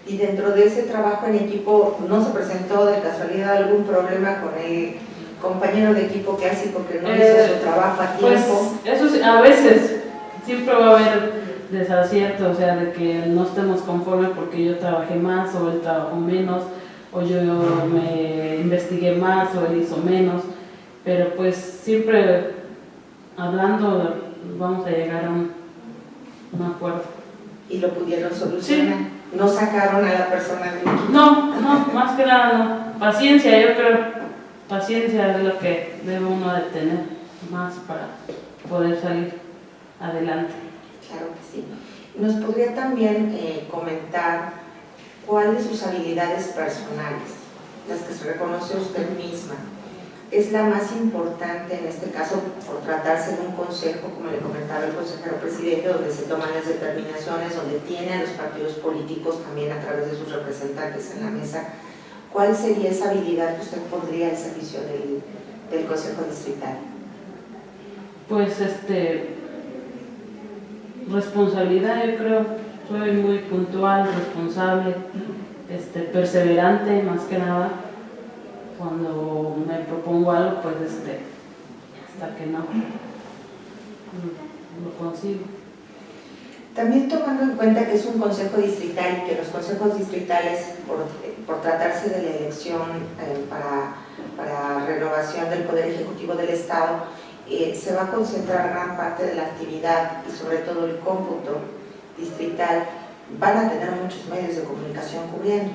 Y dentro de ese trabajo en equipo, ¿no se presentó de casualidad algún problema con el compañero de equipo que hace porque no hizo su trabajo a tiempo? Pues eso sí, a veces siempre va a haber desacierto, o sea, de que no estemos conformes porque yo trabajé más o él trabajó menos, o yo me investigué más o él hizo menos, pero pues siempre hablando vamos a llegar a un acuerdo. Y lo pudieron solucionar. No sacaron a la persona del equipo. No, más que nada no. Paciencia, yo creo. Paciencia es lo que debe uno de tener más para poder salir adelante. Claro que sí. ¿Nos podría también comentar cuál de sus habilidades personales, las que se reconoce usted misma, es la más importante en este caso por tratarse de un consejo, como le comentaba el consejero presidente, donde se toman las determinaciones, donde tiene a los partidos políticos también a través de sus representantes en la mesa? ¿Cuál sería esa habilidad que usted pondría al servicio del Consejo Distrital? Pues responsabilidad, yo creo, soy muy puntual, responsable, perseverante más que nada. Cuando me propongo algo, pues hasta que no lo consigo. También tomando en cuenta que es un consejo distrital y que los consejos distritales, por tratarse de la elección para renovación del Poder Ejecutivo del Estado, se va a concentrar gran parte de la actividad y sobre todo el cómputo distrital, van a tener muchos medios de comunicación cubriendo.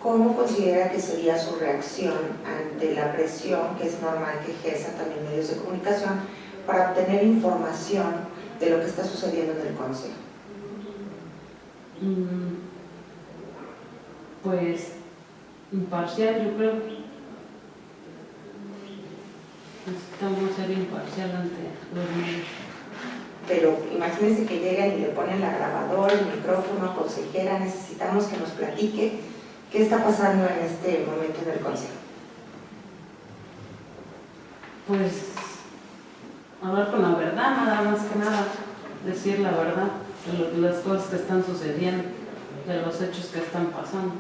¿Cómo considera que sería su reacción ante la presión, que es normal que ejerzan también medios de comunicación, para obtener información de lo que está sucediendo en el Consejo? Pues imparcial, yo creo. Necesitamos ser imparcial ante los medios. Pero imagínense que llegan y le ponen la grabadora, el micrófono, consejera, necesitamos que nos platique qué está pasando en este momento en el Consejo. Pues hablar con la verdad, nada más que nada, decir la verdad de las cosas que están sucediendo, de los hechos que están pasando.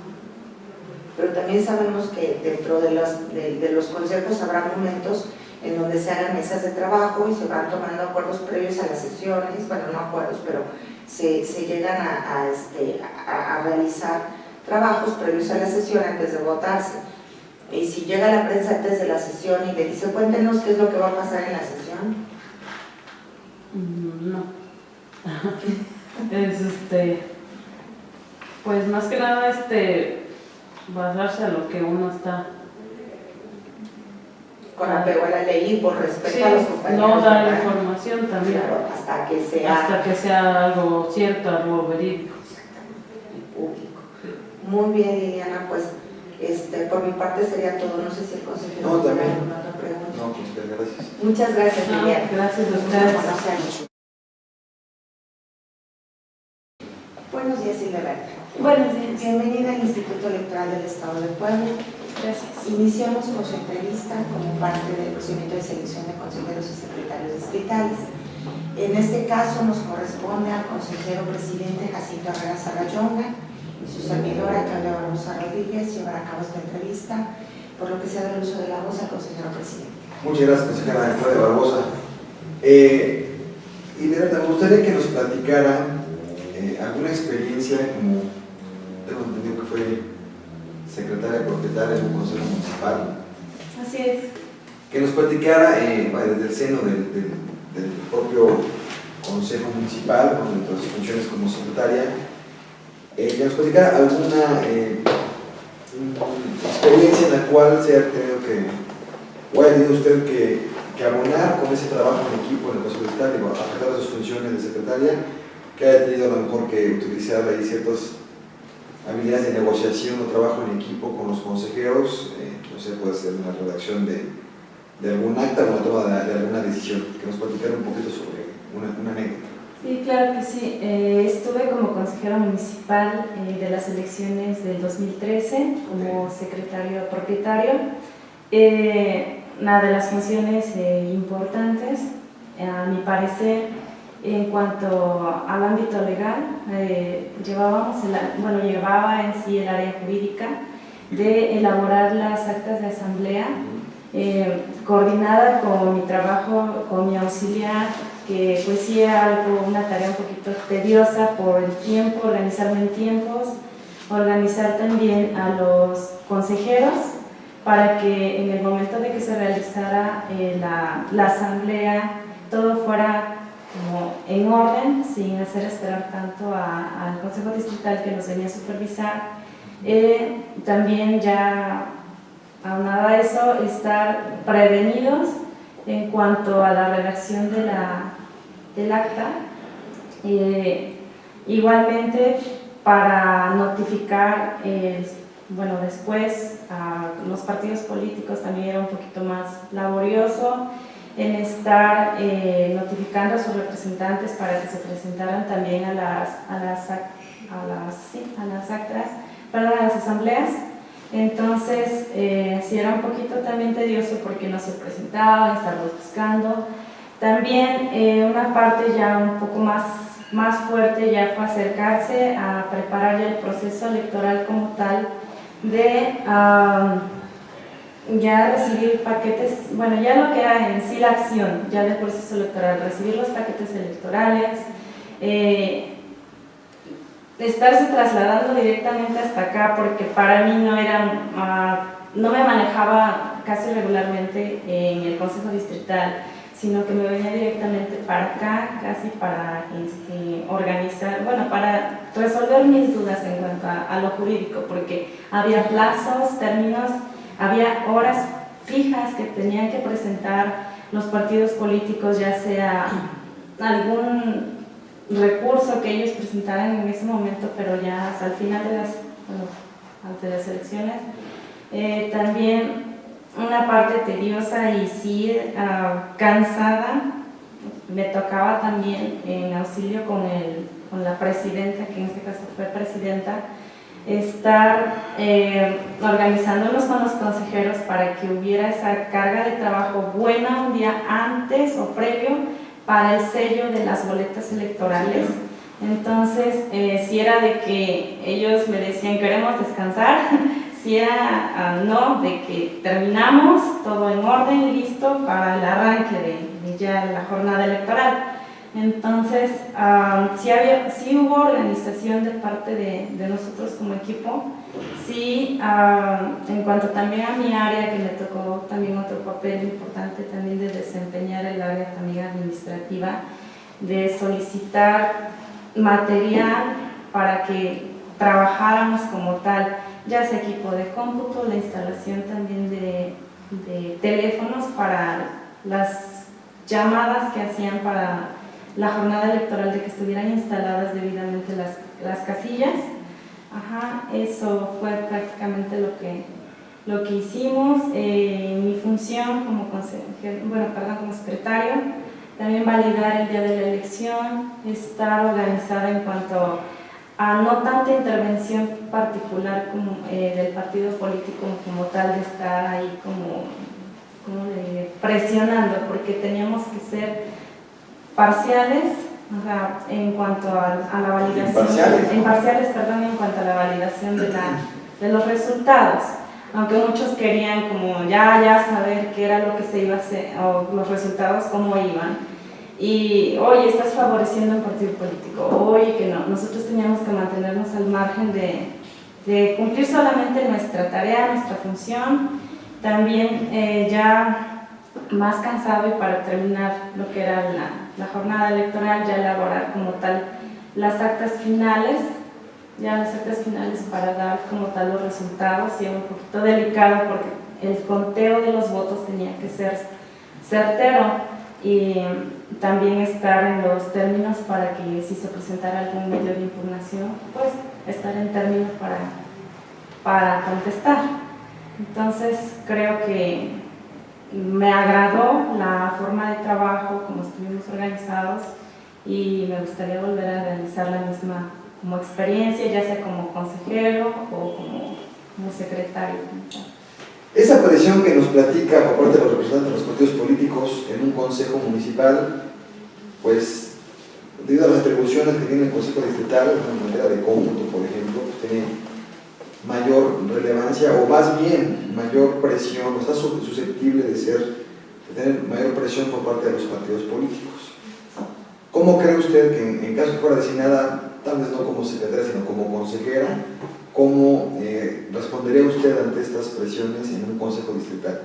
Pero también sabemos que dentro de los consejos habrá momentos en donde se hagan mesas de trabajo y se van tomando acuerdos previos a las sesiones, bueno, no acuerdos, pero se llegan a realizar trabajos previos a la sesión antes de votarse. Y si llega la prensa antes de la sesión y le dice, cuéntenos qué es lo que va a pasar en la sesión. No. Es pues más que nada basarse a lo que uno está Con apego a la ley y por respeto sí, a los compañeros. no dar información también. Claro, hasta que sea algo cierto, algo verídico. Exactamente, público. Muy bien, Liliana, pues por mi parte sería todo. No sé si el consejero No, tiene también. alguna otra pregunta. No, pues gracias. Muchas gracias, Liliana. Gracias a Nos gusta ustedes. conocernos. Buenos días, Hildeberta. Buenos días. Bienvenida al Instituto Electoral del Estado de Puebla. Gracias. Iniciamos con su entrevista como parte del procedimiento de selección de consejeros y secretarios distritales. En este caso nos corresponde al consejero presidente Jacinto Herrera Sarrayonga y su servidora Claudia Barbosa Rodríguez llevar a cabo esta entrevista, por lo que se da el uso de la voz al consejero presidente. Muchas gracias, consejera Claudia Barbosa. Y de verdad, me gustaría que nos platicara alguna experiencia, como tengo entendido que fue secretaria propietaria de un consejo municipal, Así es. que nos platicara desde el seno del propio consejo municipal, con nuestras funciones como secretaria, que nos platicara alguna experiencia en la cual se ha tenido o haya tenido usted que abonar con ese trabajo en equipo en el consejo distrital, a pesar de sus funciones de secretaria, que haya tenido a lo mejor que utilizar ahí ciertas habilidades de negociación o trabajo en equipo con los consejeros, no sé, puede ser una redacción de algún acta o una toma de alguna decisión. Que nos platicara un poquito sobre una anécdota. Sí, claro que sí. Estuve como consejera municipal de las elecciones del 2013 como secretario propietario. Una de las funciones importantes, a mi parecer, en cuanto al ámbito legal, llevaba en sí el área jurídica de elaborar las actas de asamblea, coordinada con mi trabajo, con mi auxiliar que pues sí era una tarea un poquito tediosa por el tiempo, organizarme en tiempos, organizar también a los consejeros para que en el momento de que se realizara la asamblea todo fuera como en orden, sin hacer esperar tanto al Consejo Distrital que nos venía a supervisar. También ya aunado a eso, estar prevenidos en cuanto a la redacción del acta. Igualmente para notificar, bueno, después a los partidos políticos también era un poquito más laborioso en estar notificando a sus representantes para que se presentaran también a las asambleas. Entonces, sí era un poquito también tedioso porque no se presentaban, estarlos buscando. También una parte ya un poco más fuerte ya fue acercarse a preparar ya el proceso electoral como tal, de ya recibir paquetes, bueno, ya lo que era en sí la acción ya del proceso electoral, recibir los paquetes electorales, estarse trasladando directamente hasta acá, porque para mí no era, no me manejaba casi regularmente en el Consejo Distrital, sino que me venía directamente para acá, casi para organizar, bueno, para resolver mis dudas en cuanto a lo jurídico, porque había plazos, términos, había horas fijas que tenían que presentar los partidos políticos, ya sea algún recurso que ellos presentaran en ese momento, pero ya hasta el final de las elecciones. También una parte tediosa y sí cansada, me tocaba también en auxilio con la presidenta, que en este caso fue presidenta, estar organizándonos con los consejeros para que hubiera esa carga de trabajo buena un día antes o previo para el sello de las boletas electorales. Entonces, si era de que ellos me decían queremos descansar, si era no, de que terminamos todo en orden, listo para el arranque de ya la jornada electoral. Entonces, sí hubo organización de parte de nosotros como equipo. Sí, en cuanto también a mi área, que me tocó también otro papel importante también de desempeñar el área también administrativa, de solicitar material para que trabajáramos como tal, ya sea equipo de cómputo, la instalación también de teléfonos para las llamadas que hacían para la jornada electoral, de que estuvieran instaladas debidamente las casillas. Eso fue prácticamente lo que hicimos. Mi función como como secretario, también validar el día de la elección, estar organizada en cuanto a no tanta intervención particular como del partido político como tal, de estar ahí presionando, porque teníamos que ser parciales, en cuanto a la validación, imparciales, en cuanto a la validación de los resultados, aunque muchos querían como ya saber qué era lo que se iba a hacer, o los resultados cómo iban, y oye, estás favoreciendo a un partido político, oye, que no. Nosotros teníamos que mantenernos al margen de cumplir solamente nuestra tarea, nuestra función. También ya más cansado, y para terminar lo que era la jornada electoral, ya elaborar como tal las actas finales, para dar como tal los resultados, y era un poquito delicado porque el conteo de los votos tenía que ser certero, y también estar en los términos para que si se presentara algún medio de impugnación, pues estar en términos para contestar. Entonces creo que me agradó la forma de trabajo, como estuvimos organizados, y me gustaría volver a realizar la misma como experiencia, ya sea como consejero o como secretario. Esa presión que nos platica por parte de los representantes de los partidos políticos en un consejo municipal, pues debido a las atribuciones que tiene el consejo distrital en materia de cómputo, por ejemplo, pues tiene mayor relevancia, o más bien mayor presión, o está susceptible de tener mayor presión por parte de los partidos políticos. ¿cómo cree usted que en caso que fuera designada, tal vez no como secretaria, sino como consejera, cómo respondería usted ante estas presiones en un consejo distrital?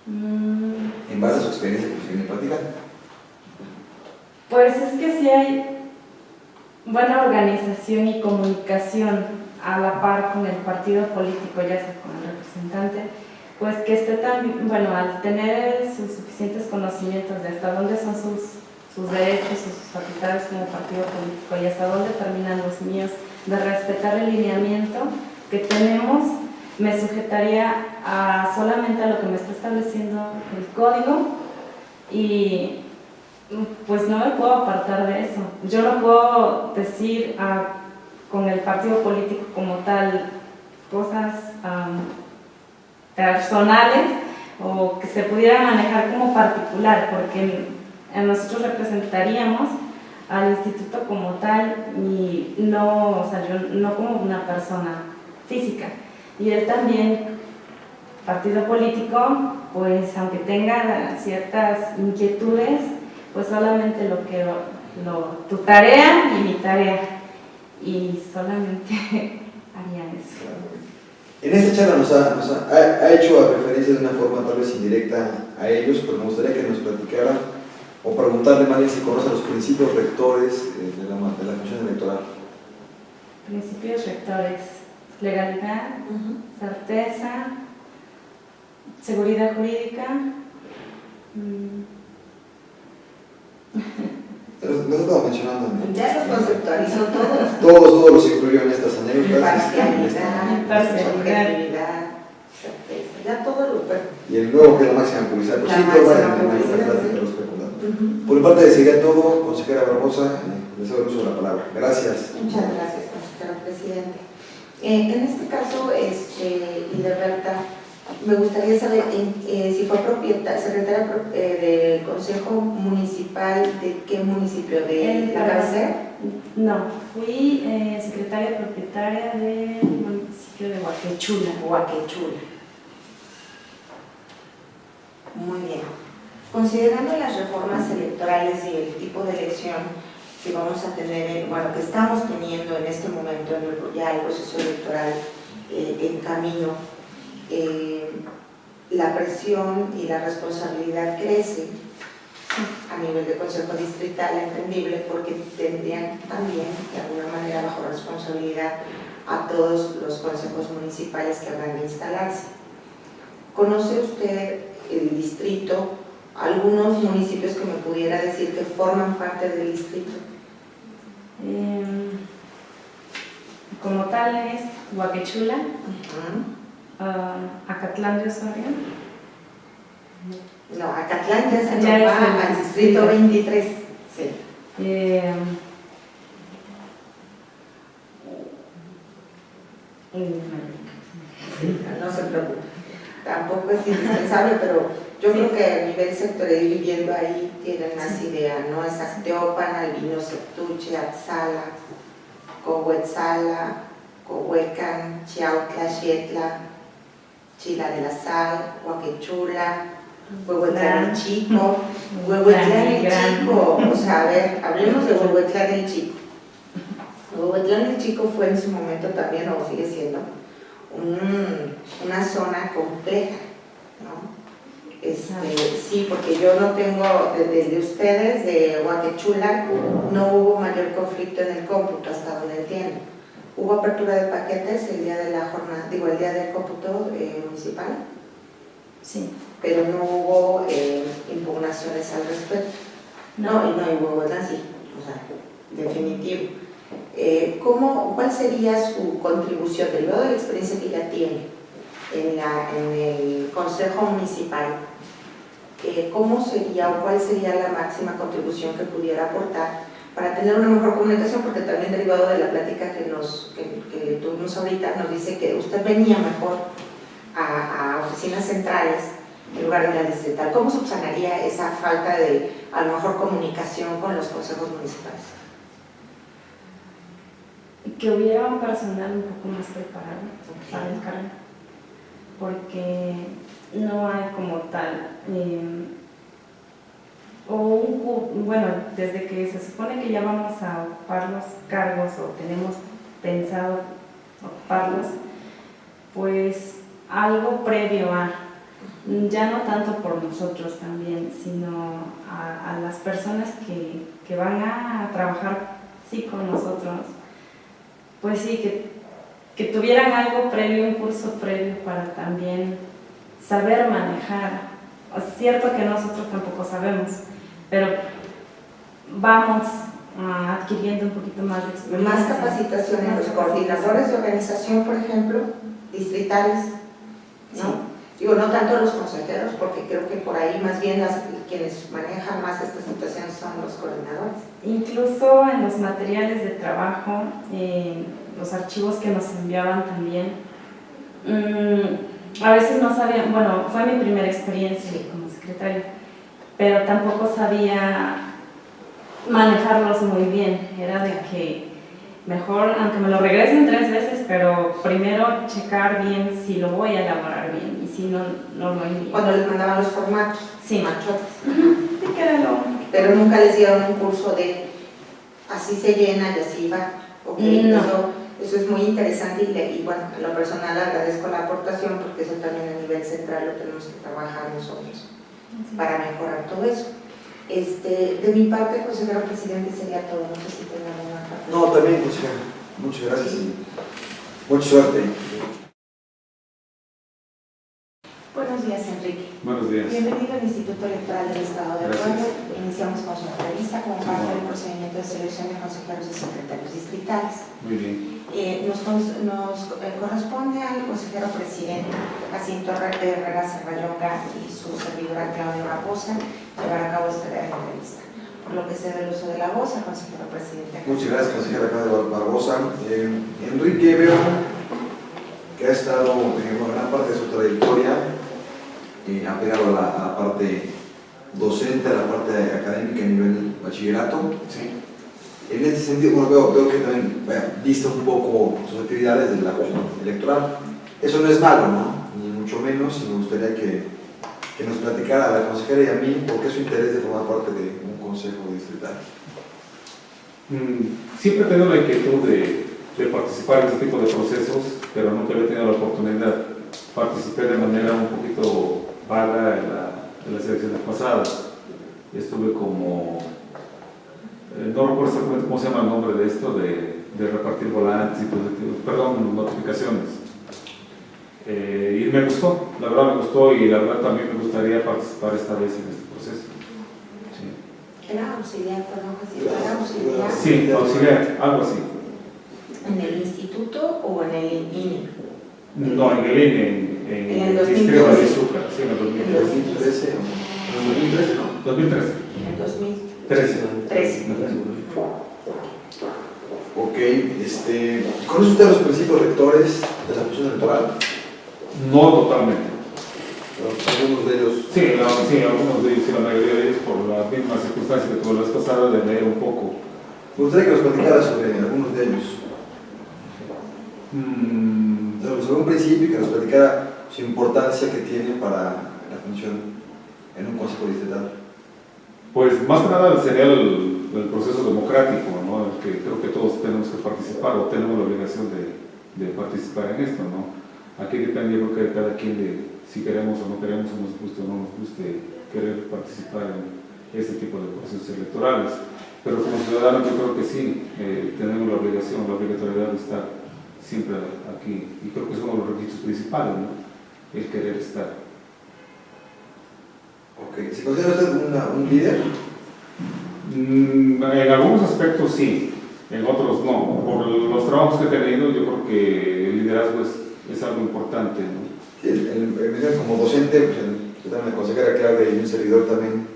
En base a su experiencia que usted viene platicando. Pues es que sí hay buena organización y comunicación a la par con el partido político, ya sea con el representante, pues que esté también, bueno, al tener sus suficientes conocimientos de hasta dónde son sus derechos y sus facultades como partido político y hasta dónde terminan los míos, de respetar el lineamiento que tenemos, me sujetaría a solamente a lo que me está estableciendo el código y pues no me puedo apartar de eso. Yo no puedo decir con el partido político como tal cosas personales o que se pudiera manejar como particular, porque nosotros representaríamos al instituto como tal y no, o sea, yo no como una persona física. Y él también, partido político, pues aunque tenga ciertas inquietudes, pues solamente tu tarea y mi tarea, y solamente haría eso. En esta charla ha hecho referencia de una forma tal vez indirecta a ellos, pero me gustaría que nos platicara o preguntarle más bien si conoce los principios rectores de la función electoral. Principios rectores: legalidad, certeza, seguridad jurídica. Los estaba mencionando, ¿no? Ya los conceptualizó todos. Todos los incluyó en estas anécdotas. Imparcialidad, objetividad, certeza, ya todo lo y el nuevo que es la máxima publicidad. Pues sí, todo va en la plática de los especulados. Por mi parte sería todo, consejera Barbosa, les doy el uso de la palabra. Gracias. Muchas gracias, consejero presidente. En este caso, Hildeberta, me gustaría saber si fue secretaria del Consejo Municipal de qué municipio, de la cabecera. No, fui secretaria propietaria del municipio de Huaquechula. Muy bien. Considerando las reformas electorales y el tipo de elección que vamos a tener, que estamos teniendo en este momento, ya el proceso electoral en camino, la presión y la responsabilidad crece a nivel de Consejo Distrital, entendible, porque tendrían también, de alguna manera, bajo responsabilidad a todos los consejos municipales que habrán de instalarse. ¿Conoce usted el distrito? ¿Algunos municipios que me pudiera decir que forman parte del distrito? Como tal es Huaquechula, Acatlán de Osorio. No, Acatlán ya se Ya nos es va al distrito 23. Sí. No se preocupe. Tampoco es indispensable, pero yo creo que a nivel sectorial, viviendo ahí, tienen más idea, ¿no? Es Acteopan, Albino Septuche, Atzala, Cohuetzala, Cohuecan, Chiautla, Xietla, Chila de la Sal, Huaquechula, Huehuetlán el Chico, Huehuetlán el Chico. O sea, a ver, hablemos de Huehuetlán el Chico. Huehuetlán el Chico fue en su momento también, o sigue siendo, una zona compleja, ¿no? Sí, porque yo no tengo, desde ustedes, de Huaquechula, no hubo mayor conflicto en el cómputo, hasta donde entiendo. ¿Hubo apertura de paquetes el día de la jornada, el día del cómputo municipal? Sí. Pero no hubo impugnaciones al respecto. No, y hubo, ¿verdad? Sí, o sea, definitivo. ¿Cuál sería su contribución, derivado de la experiencia que ya tiene en el Consejo Municipal? ¿Cómo sería o cuál sería la máxima contribución que pudiera aportar para tener una mejor comunicación? Porque también derivado de la plática que tuvimos ahorita, nos dice que usted venía mejor a oficinas centrales en lugar de la distrital. ¿Cómo subsanaría esa falta de, a lo mejor, comunicación con los consejos municipales? Que hubiera un personal un poco más preparado para el cargo, porque no hay como tal, bueno, desde que se supone que ya vamos a ocupar los cargos o tenemos pensado ocuparlos, pues algo previo a, ya no tanto por nosotros también, sino a las personas que van a trabajar sí con nosotros, pues sí, que tuvieran algo previo, un curso previo para también saber manejar. Es cierto que nosotros tampoco sabemos, pero vamos adquiriendo un poquito más de experiencia. Más capacitación en los coordinadores de organización, por ejemplo, distritales, ¿no? Sí. Digo, no tanto los consejeros, porque creo que por ahí más bien quienes manejan más estas situaciones son los coordinadores. Incluso en los materiales de trabajo, los archivos que nos enviaban también, a veces no sabían, bueno, fue mi primera experiencia como secretaria, pero tampoco sabía manejarlos muy bien. Era de que mejor, aunque me lo regresen 3 veces, pero primero checar bien si lo voy a elaborar bien y si no lo envío. Cuando les mandaban los formatos, Sí. machotes. Sí, que era lo único. Pero nunca les dieron un curso de así se llena y así va. Okay, No. eso es muy interesante y bueno, en lo personal agradezco la aportación porque eso también a nivel central lo tenemos que trabajar nosotros para mejorar todo eso. De mi parte, consejero presidente, sería todo. No sé si tenga alguna parte. No, también, consejero. Muchas gracias y mucha suerte. Buenos días, Enrique. Buenos días. Bienvenido al Instituto Electoral del Estado de Gracias. Puebla. Iniciamos con su entrevista como parte del procedimiento de selección de consejeros y secretarios distritales. Muy bien. Nos corresponde al consejero presidente Jacinto Herrera Serrallonga y su servidora Claudia Barbosa llevar a cabo esta entrevista. Por lo que cedo el uso de la voz al consejero presidente. Muchas gracias, consejera Claudia Barbosa. Enrique, veo que ha estado en gran parte de su trayectoria apegado a la parte docente, a la parte académica a nivel bachillerato. Sí. En ese sentido, bueno, veo que también vista un poco sus actividades de la cuestión electoral. Eso no es malo, ¿no? Ni mucho menos, y me gustaría que nos platicara a la consejera y a mí por qué su interés de formar parte de un consejo distrital. Siempre he tenido la inquietud de participar en este tipo de procesos, pero nunca había tenido la oportunidad. Participé de manera un poquito vaga en las elecciones pasadas. Estuve como, no recuerdo exactamente cómo se llama el nombre de esto, de repartir volantes y notificaciones. Y me gustó, la verdad me gustó y la verdad también me gustaría participar esta vez en este proceso. Sí, ¿Era auxiliar, perdón, era auxiliar? sí, auxiliar, algo así. ¿En el instituto o en el INE? No, en el INE, En el el distrito 2012. de Izúcar, sí, en el 2013. 2013, ¿no? 2013, ¿no? 2013. En el 13. 2013. Ok, ¿conoce usted los principios rectores de la función electoral? No totalmente. Algunos de ellos. Sí, algunos de ellos, sí, la mayoría de ellos, por las mismas circunstancias que tuve la vez pasada, de leer un poco. Me gustaría que nos platicara sobre algunos de ellos. Sobre un principio y que nos platicara su importancia que tiene para la función en un consejo distrital. Pues más que nada sería el proceso democrático, ¿no? El que creo que todos tenemos que participar o tenemos la obligación de participar en esto, ¿no? Aquí depende, yo creo que de cada quien de si queremos o no queremos, o nos guste o no nos guste querer participar en este tipo de procesos electorales. Pero como ciudadanos yo creo que sí, tenemos la obligación, la obligatoriedad de estar siempre aquí, y creo que es uno de los requisitos principales, ¿no? El querer estar. Ok, ¿se considera usted un líder? En algunos aspectos sí, en otros no. Por los trabajos que he tenido, yo creo que el liderazgo es algo importante, ¿no? Sí, como docente, pues también la consejera Claudia y un servidor también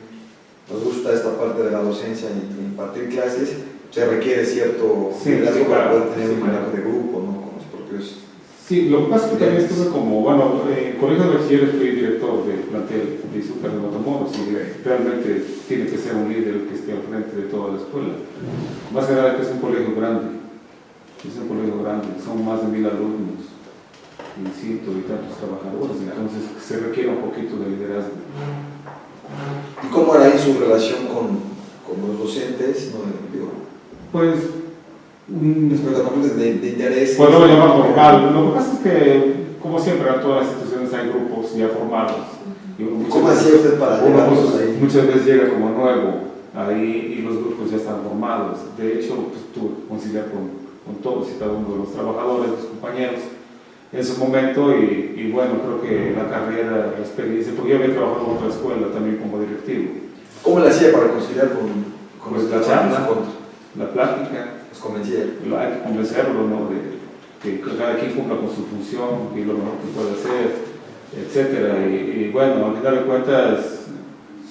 nos gusta esta parte de la docencia y impartir clases. Se requiere cierto liderazgo para poder tener un manejo de grupo, ¿no? Con los propios. Sí, lo que pasa es que también estuve como, bueno, en colegio de bachilleres fui director del plantel de Izúcar de Matamoros y realmente tiene que ser un líder el que esté al frente de toda la escuela. Más que nada que es un colegio grande, son más de 1000 alumnos y cientos y tantos trabajadores, entonces se requiere un poquito de liderazgo. ¿Y cómo era ahí su relación con los docentes? ¿No? Digo, Pues, respecto a conflictos de interés. pues lo llaman normal. Lo que pasa es que, como siempre, en todas las instituciones hay grupos ya formados. Y ¿Cómo hacía usted para llevarlos ahí? Muchas veces llega como nuevo ahí y los grupos ya están formados. De hecho, pues, tuve que conciliar con todos y cada uno de los trabajadores, los compañeros, en su momento. Y bueno, creo que la carrera, la experiencia, porque yo había trabajado en otra escuela también como directivo. ¿Cómo le hacía para conciliar con Pues los la charla, con la plática, los convencía? hay que convencerlo, ¿no? De que cada quien cumpla con su función y lo mejor que puede hacer, etcétera. Y bueno, al final de cuentas,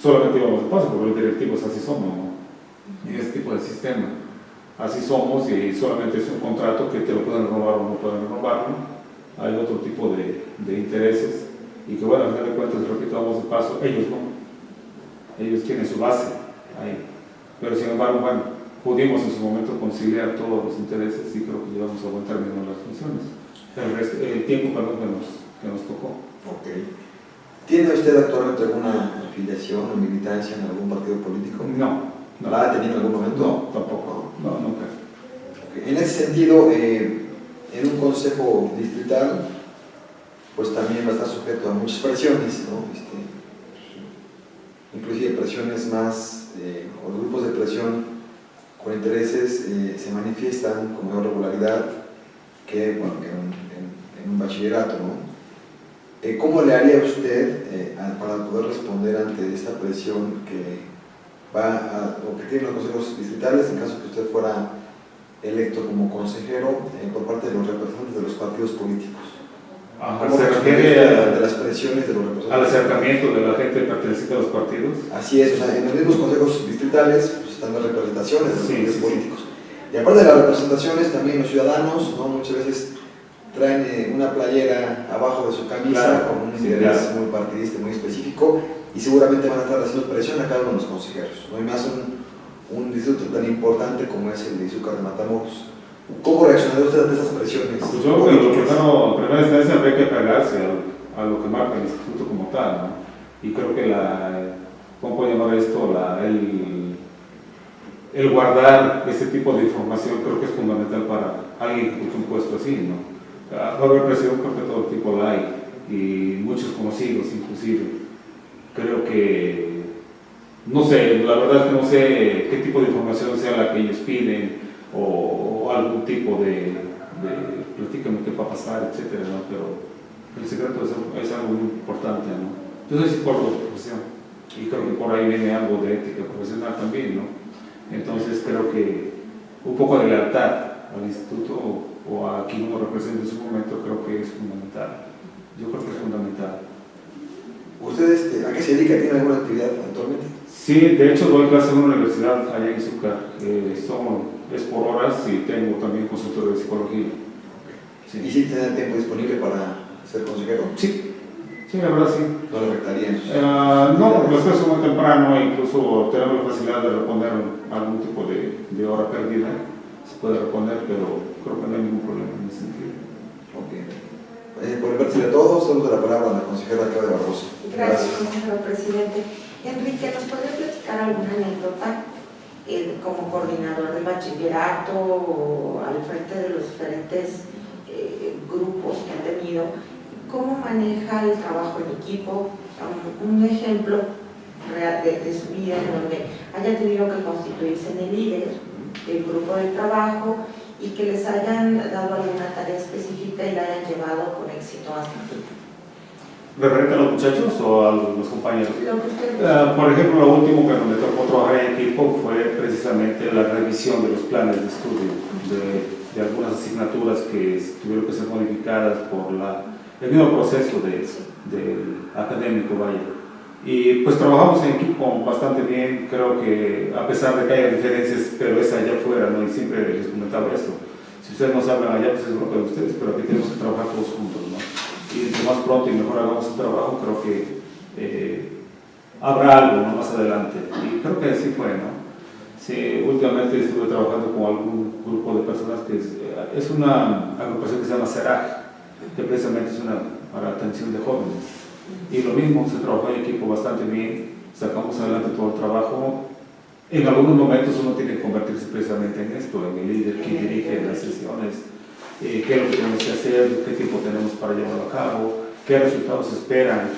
solamente íbamos de paso, porque los directivos así somos, ¿no? En este tipo de sistema. Así somos y solamente es un contrato que te lo pueden renovar o no pueden renovarlo. Hay otro tipo de intereses y que, bueno, al final de cuentas, repito, vamos de paso, ellos no. Ellos tienen su base ahí. Pero sin embargo, bueno, pudimos en su momento conciliar todos los intereses y creo que llevamos a buen término las funciones. El tiempo, perdón, que nos tocó. Okay. ¿Tiene usted actualmente alguna afiliación o militancia en algún partido político? No. ¿La ha tenido en algún momento? No, tampoco. No, nunca. Okay. En ese sentido, en un consejo distrital, pues también va a estar sujeto a muchas presiones, ¿no? Inclusive presiones más, o grupos de presión con intereses se manifiestan con mayor regularidad que, bueno, que en un bachillerato, ¿no? ¿Cómo le haría usted para poder responder ante esta presión que va o que tienen los consejos distritales en caso que usted fuera electo como consejero por parte de los representantes de los partidos políticos? ¿Cómo ¿Se responde refiere usted ante las presiones de los representantes? al acercamiento de la gente perteneciente a los partidos? Así es, o sea, en los mismos consejos distritales pues, están las representaciones de los Sí, partidos sí, políticos. Y aparte de las representaciones, también los ciudadanos, ¿no? Muchas veces traen una playera abajo de su camisa, Claro, con un sí, interés claro, muy partidista, muy específico, y seguramente van a estar haciendo presión a cada uno de los consejeros, ¿no? Y más un distrito tan importante como es el de Izúcar de Matamoros. ¿Cómo reaccionaría usted ante esas presiones? Pues yo creo que lo primero, en primera instancia habría que apegarse a lo que marca el instituto como tal, ¿no? Y creo que ¿cómo puedo llamar esto? El guardar ese tipo de información creo que es fundamental para alguien que ocupe un puesto así, ¿no? Va a haber presión porque todo tipo la hay y muchos conocidos inclusive. Creo que, no sé, la verdad es que no sé qué tipo de información sea la que ellos piden o algún tipo de platícame qué va a pasar, etcétera, ¿no? Pero el secreto es algo muy importante, ¿no? Yo soy psicólogo de profesión y creo que por ahí viene algo de ética profesional también, ¿no? Entonces creo que un poco de lealtad al instituto o a quien uno representa en su momento creo que es fundamental. Yo creo que es fundamental. ¿Usted a qué se dedica? ¿Tiene alguna actividad actualmente? Sí, de hecho doy clase en una universidad allá en Izúcar. Es por horas y tengo también consultorio de psicología. Sí. ¿Y si tiene tiempo disponible para ser consejero? Sí, la verdad sí. ¿No le afectaría en sus No, porque las clases son muy temprano e incluso tenemos la facilidad de reponer algún tipo de hora perdida. Se puede reponer, pero creo que no hay ningún problema en ese sentido. Ok. Por parte de todos, saludo la palabra a la consejera Claudia Barbosa. Gracias, consejero presidente. Enrique, ¿nos podría platicar alguna anécdota como coordinador del bachillerato o al frente de los diferentes grupos que ha tenido? ¿Cómo maneja el trabajo en equipo? Un ejemplo real de su vida en donde haya tenido que constituirse en el líder del grupo de trabajo y que les hayan dado alguna tarea específica y la hayan llevado con éxito hasta el fin. ¿Referente a los muchachos o a los compañeros? Lo que usted Por ejemplo, lo último que me tocó trabajar en equipo fue precisamente la revisión de los planes de estudio de algunas asignaturas que tuvieron que ser modificadas por el mismo proceso del académico, vaya. Y pues trabajamos en equipo bastante bien, creo que a pesar de que haya diferencias, pero es allá afuera, ¿no? Y siempre les comentaba esto, si ustedes no saben allá, pues es bronca de ustedes, pero aquí tenemos que trabajar todos juntos, ¿no? Y entre más pronto y mejor hagamos el trabajo, creo que habrá algo, ¿no? Más adelante. Y creo que así fue, ¿no? Sí, últimamente estuve trabajando con algún grupo de personas que es una agrupación que se llama CERAJ, que precisamente es para atención de jóvenes. Y lo mismo, se trabajó en equipo bastante bien sacamos adelante todo el trabajo. En algunos momentos uno tiene que convertirse precisamente en esto, en el líder que dirige las sesiones, qué es lo que tenemos que hacer, qué tiempo tenemos para llevarlo a cabo, qué resultados esperan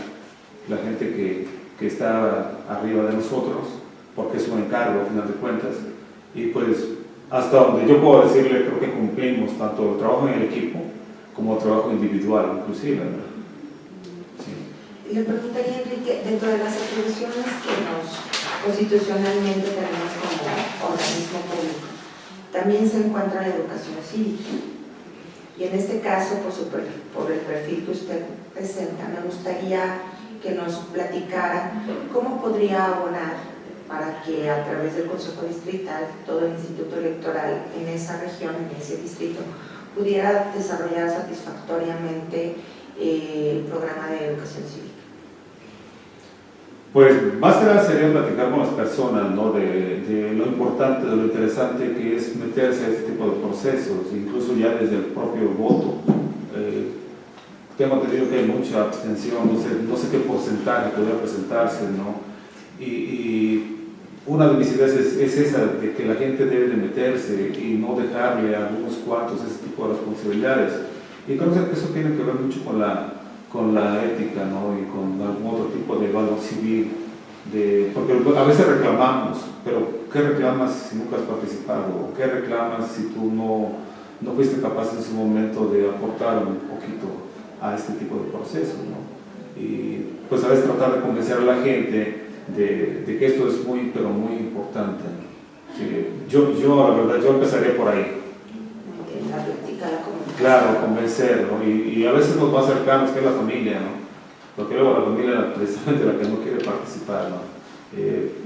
la gente que está arriba de nosotros, porque es un encargo al final de cuentas. Y pues hasta donde yo puedo decirle, creo que cumplimos tanto el trabajo en el equipo como el trabajo individual inclusive, ¿no? Sí. Le preguntaría, Enrique, dentro de las atribuciones que constitucionalmente tenemos como organismo público, también se encuentra la educación cívica. Y en este caso, por el perfil que usted presenta, me gustaría que nos platicara cómo podría abonar para que a través del Consejo Distrital, todo el Instituto Electoral en esa región, en ese distrito, pudiera desarrollar satisfactoriamente el programa de educación cívica. Pues más que nada sería platicar con las personas, ¿no? de lo importante, de lo interesante que es meterse a este tipo de procesos, incluso ya desde el propio voto. Tengo entendido que hay mucha abstención, no sé qué porcentaje podría presentarse, ¿no? Y una de mis ideas es esa, de que la gente debe de meterse y no dejarle a algunos cuantos ese tipo de responsabilidades. Y creo que eso tiene que ver mucho con la ética, ¿no? Y con algún otro tipo de valor civil, porque a veces reclamamos, pero ¿qué reclamas si nunca has participado? ¿Qué reclamas si tú no fuiste capaz en su momento de aportar un poquito a este tipo de procesos, ¿no? Y pues a veces tratar de convencer a la gente de que esto es muy, pero muy importante. Sí, yo la verdad, yo empezaría por ahí. La plática, la comunicación. Claro, convencer, ¿no? Y a veces nos más cercanos que es la familia, ¿no? Porque luego la familia es precisamente la que no quiere participar, ¿no?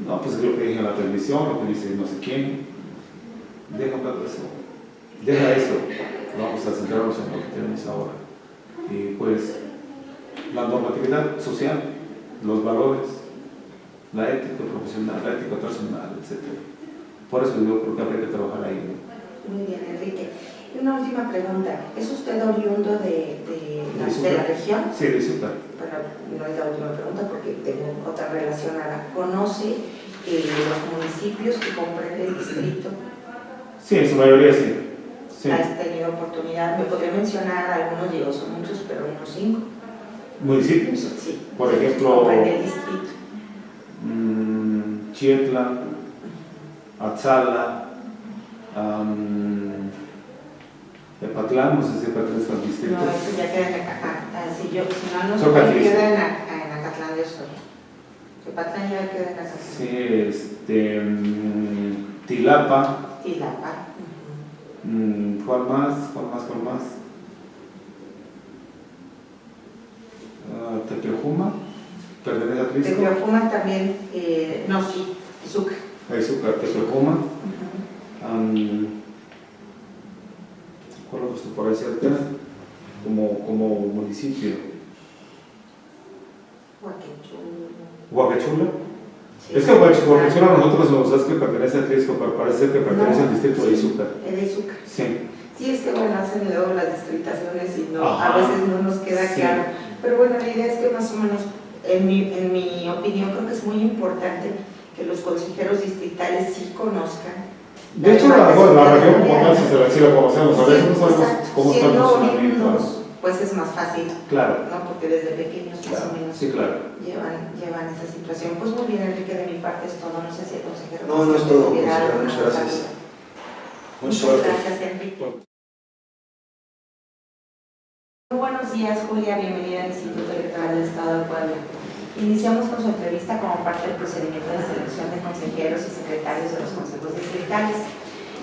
No, pues es lo que dije en la televisión, lo que dice no sé quién. Deja hablar de eso. Deja eso. Vamos a centrarnos en lo que tenemos ahora. Y pues la normatividad social, los valores, la ética profesional, la ética personal, etc. Por eso yo creo que habría que trabajar ahí, ¿no? Muy bien, Enrique. Y una última pregunta. ¿Es usted oriundo de la región? Sí, de Izúcar. Bueno, no es la última pregunta porque tengo otra relacionada. ¿Conoce los municipios que comprende el distrito? Sí, en su mayoría sí. Sí. ¿Has tenido oportunidad? ¿Me podría mencionar algunos? Digo, son muchos, pero unos 5. ¿Municipios? Sí. Por ejemplo, comprende el distrito. Chietla, Atzala, Epatlán, no sé si pertenece al distrito. No, eso ya queda en Acatlán. Si no Zócalo. queda en Acatlán de Osorio. Epatlán ya queda en Acatlán. Sí, Tilapa. Tilapa. ¿Cuál más? Tepeojuma, pertenece a Trisco. Tepeojuma también, no, sí, Izúcar. Izúcar, Tepeojuma. ¿Cuál otro por ahí cerca? Como municipio. Huacachula. Sí. Es que Huacachula nosotros nos sabes que pertenece a Trisco, pero parece ser que pertenece al distrito de Izúcar. Es de Izúcar. Sí. Sí, es que bueno, hacen luego las distritaciones y no, Ajá. a veces no nos queda Sí. claro. Pero bueno, la idea es que más o menos, en mi opinión, creo que es muy importante que los consejeros distritales sí conozcan. De hecho, la región como tal, si la conocemos, a veces no sabemos cómo está el Siendo funcionamiento. oriundos, pues es más fácil, Claro, ¿no? Porque desde pequeños más o menos sí, claro. llevan esa situación. Pues muy bien, Enrique, de mi parte es todo. No sé si el consejero... No es todo, tuviera consejero, alguna muchas gracias. duda. Muchas Muchas suerte. gracias, Enrique. Muy buenos días, Julia. Bienvenida al Instituto Electoral del Estado de Puebla. Iniciamos con su entrevista como parte del procedimiento de selección de consejeros y secretarios de los consejos distritales.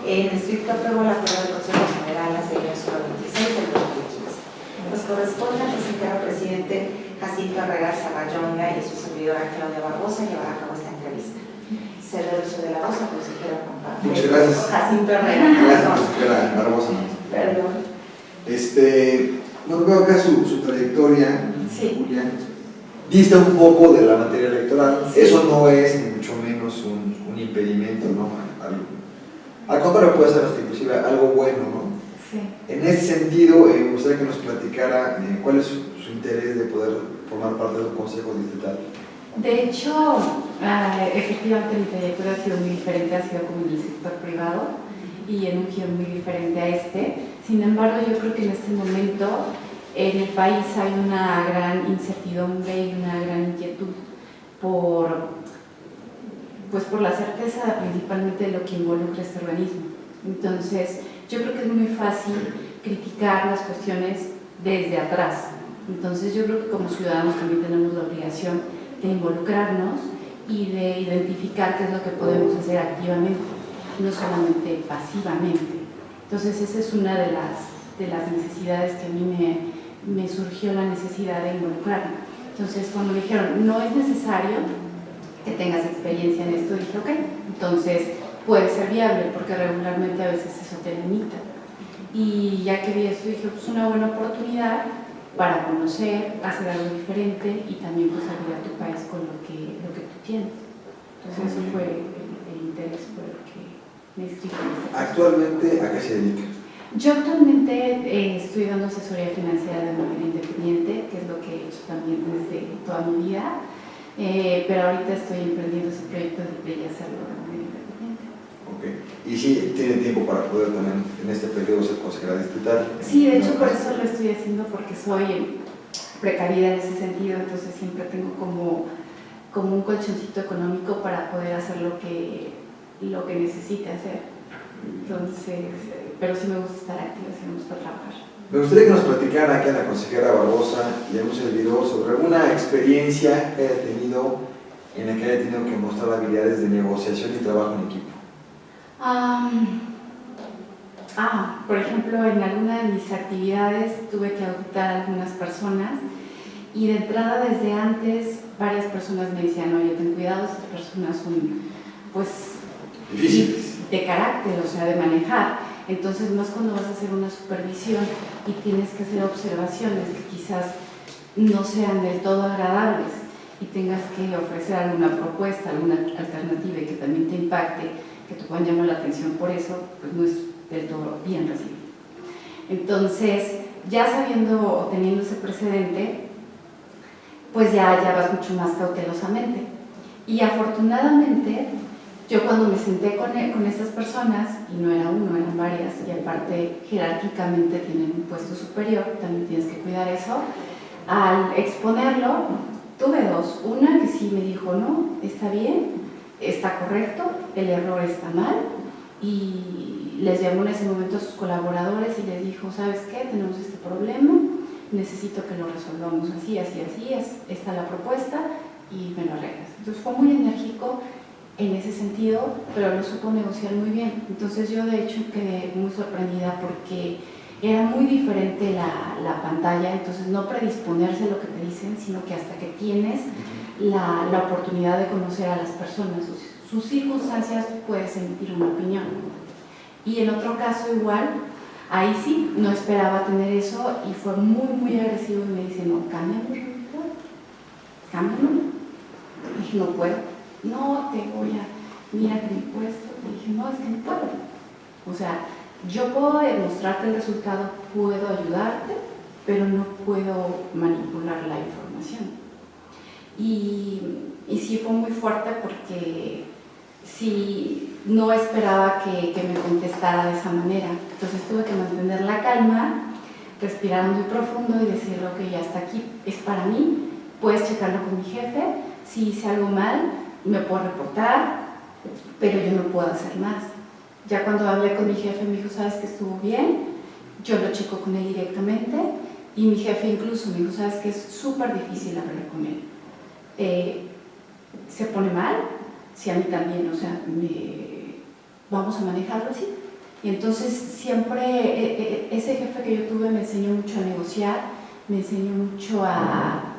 En estricto apego al acuerdo del Consejo General a serie 26 del 2015. Nos corresponde al consejero presidente Jacinto Herrera Zabayonga y su servidora Claudia Barbosa llevar a cabo esta entrevista. Cedo el uso de la voz al consejero Juan Pablo. Muchas gracias. Jacinto Herrera. Gracias, consejera Barbosa. Perdón. Bueno, veo acá su trayectoria, Sí. Julia, dista un poco de la materia electoral. Sí. Eso no es ni mucho menos un impedimento, ¿no? Al contrario, puede ser hasta inclusive algo bueno, ¿no? Sí. En ese sentido, me gustaría que nos platicara cuál es su interés de poder formar parte de un consejo distrital. De hecho, efectivamente mi trayectoria ha sido muy diferente, ha sido como en el sector privado y en un giro muy diferente a este. Sin embargo, yo creo que en este momento en el país hay una gran incertidumbre y una gran inquietud por la certeza principalmente de lo que involucra este organismo. Entonces, yo creo que es muy fácil criticar las cuestiones desde atrás. Entonces, yo creo que como ciudadanos también tenemos la obligación de involucrarnos y de identificar qué es lo que podemos hacer activamente, no solamente pasivamente. Entonces, esa es una de las necesidades que a mí me surgió la necesidad de involucrarme. Entonces, cuando me dijeron, no es necesario que tengas experiencia en esto, dije, ok, entonces puede ser viable, porque regularmente a veces eso te limita. Y ya que vi esto, dije, pues una buena oportunidad para conocer, hacer algo diferente y también pues ayudar a tu país con lo que tú tienes. Entonces eso fue el interés por el que me inscribí en este proceso. ¿Actualmente a qué se dedica? Yo actualmente estoy dando asesoría financiera de manera independiente, que es lo que he hecho también desde toda mi vida, pero ahorita estoy emprendiendo ese proyecto de hacerlo de manera independiente. Okay. ¿Y sí tiene tiempo para poder también en este periodo ser consejera distrital? Sí, de hecho por eso lo estoy haciendo, porque soy precavida en ese sentido, entonces siempre tengo como un colchoncito económico para poder hacer lo que necesite hacer. Entonces, pero sí me gusta estar activa, sí me gusta trabajar. Me gustaría que nos platicara aquí a la consejera Barbosa y a un servidor sobre alguna experiencia que haya tenido en la que haya tenido que mostrar habilidades de negociación y trabajo en equipo. Por ejemplo, en alguna de mis actividades tuve que auditar a algunas personas y de entrada desde antes varias personas me decían, oye, ten cuidado, estas personas son pues difíciles de carácter, o sea, de manejar. Entonces, más cuando vas a hacer una supervisión y tienes que hacer observaciones que quizás no sean del todo agradables y tengas que ofrecer alguna propuesta, alguna alternativa y que también te impacte, que te puedan llamar la atención por eso, pues no es del todo bien recibido. Entonces, ya sabiendo o teniendo ese precedente, pues ya vas mucho más cautelosamente. Y afortunadamente, yo cuando me senté con estas personas, y no era uno, eran varias, y aparte jerárquicamente tienen un puesto superior, también tienes que cuidar eso, al exponerlo, tuve dos. Una que sí me dijo, no, está bien, está correcto, el error está mal, y les llamó en ese momento a sus colaboradores y les dijo, ¿sabes qué? Tenemos este problema, necesito que lo resolvamos así, así, así, esta es la propuesta y me lo arreglas. Entonces fue muy enérgico en ese sentido, pero lo supo negociar muy bien. Entonces yo de hecho quedé muy sorprendida porque era muy diferente la pantalla, entonces no predisponerse a lo que te dicen, sino que hasta que tienes la oportunidad de conocer a las personas, sus circunstancias, puedes emitir una opinión. Y en otro caso igual, ahí sí, no esperaba tener eso y fue muy, muy agresivo y me dice, no, cámbiamelo, cámbiamelo. Y dije, no puedo, no te voy a, mira que mi puesto. Y dije, no, es que no puedo. O sea, yo puedo demostrarte el resultado, puedo ayudarte, pero no puedo manipular la información. Y sí fue muy fuerte porque sí, no esperaba que me contestara de esa manera. Entonces tuve que mantener la calma, respirar muy profundo y decirle, ok, ya hasta aquí, es para mí, puedes checarlo con mi jefe, si hice algo mal, me puedo reportar, pero yo no puedo hacer más. Ya cuando hablé con mi jefe me dijo, ¿sabes que estuvo bien? Yo lo checo con él directamente y mi jefe incluso me dijo, ¿sabes que es súper difícil hablar con él? ¿Se pone mal? Sí, a mí también, o sea, vamos a manejarlo así. Y entonces siempre ese jefe que yo tuve me enseñó mucho a negociar, me enseñó mucho a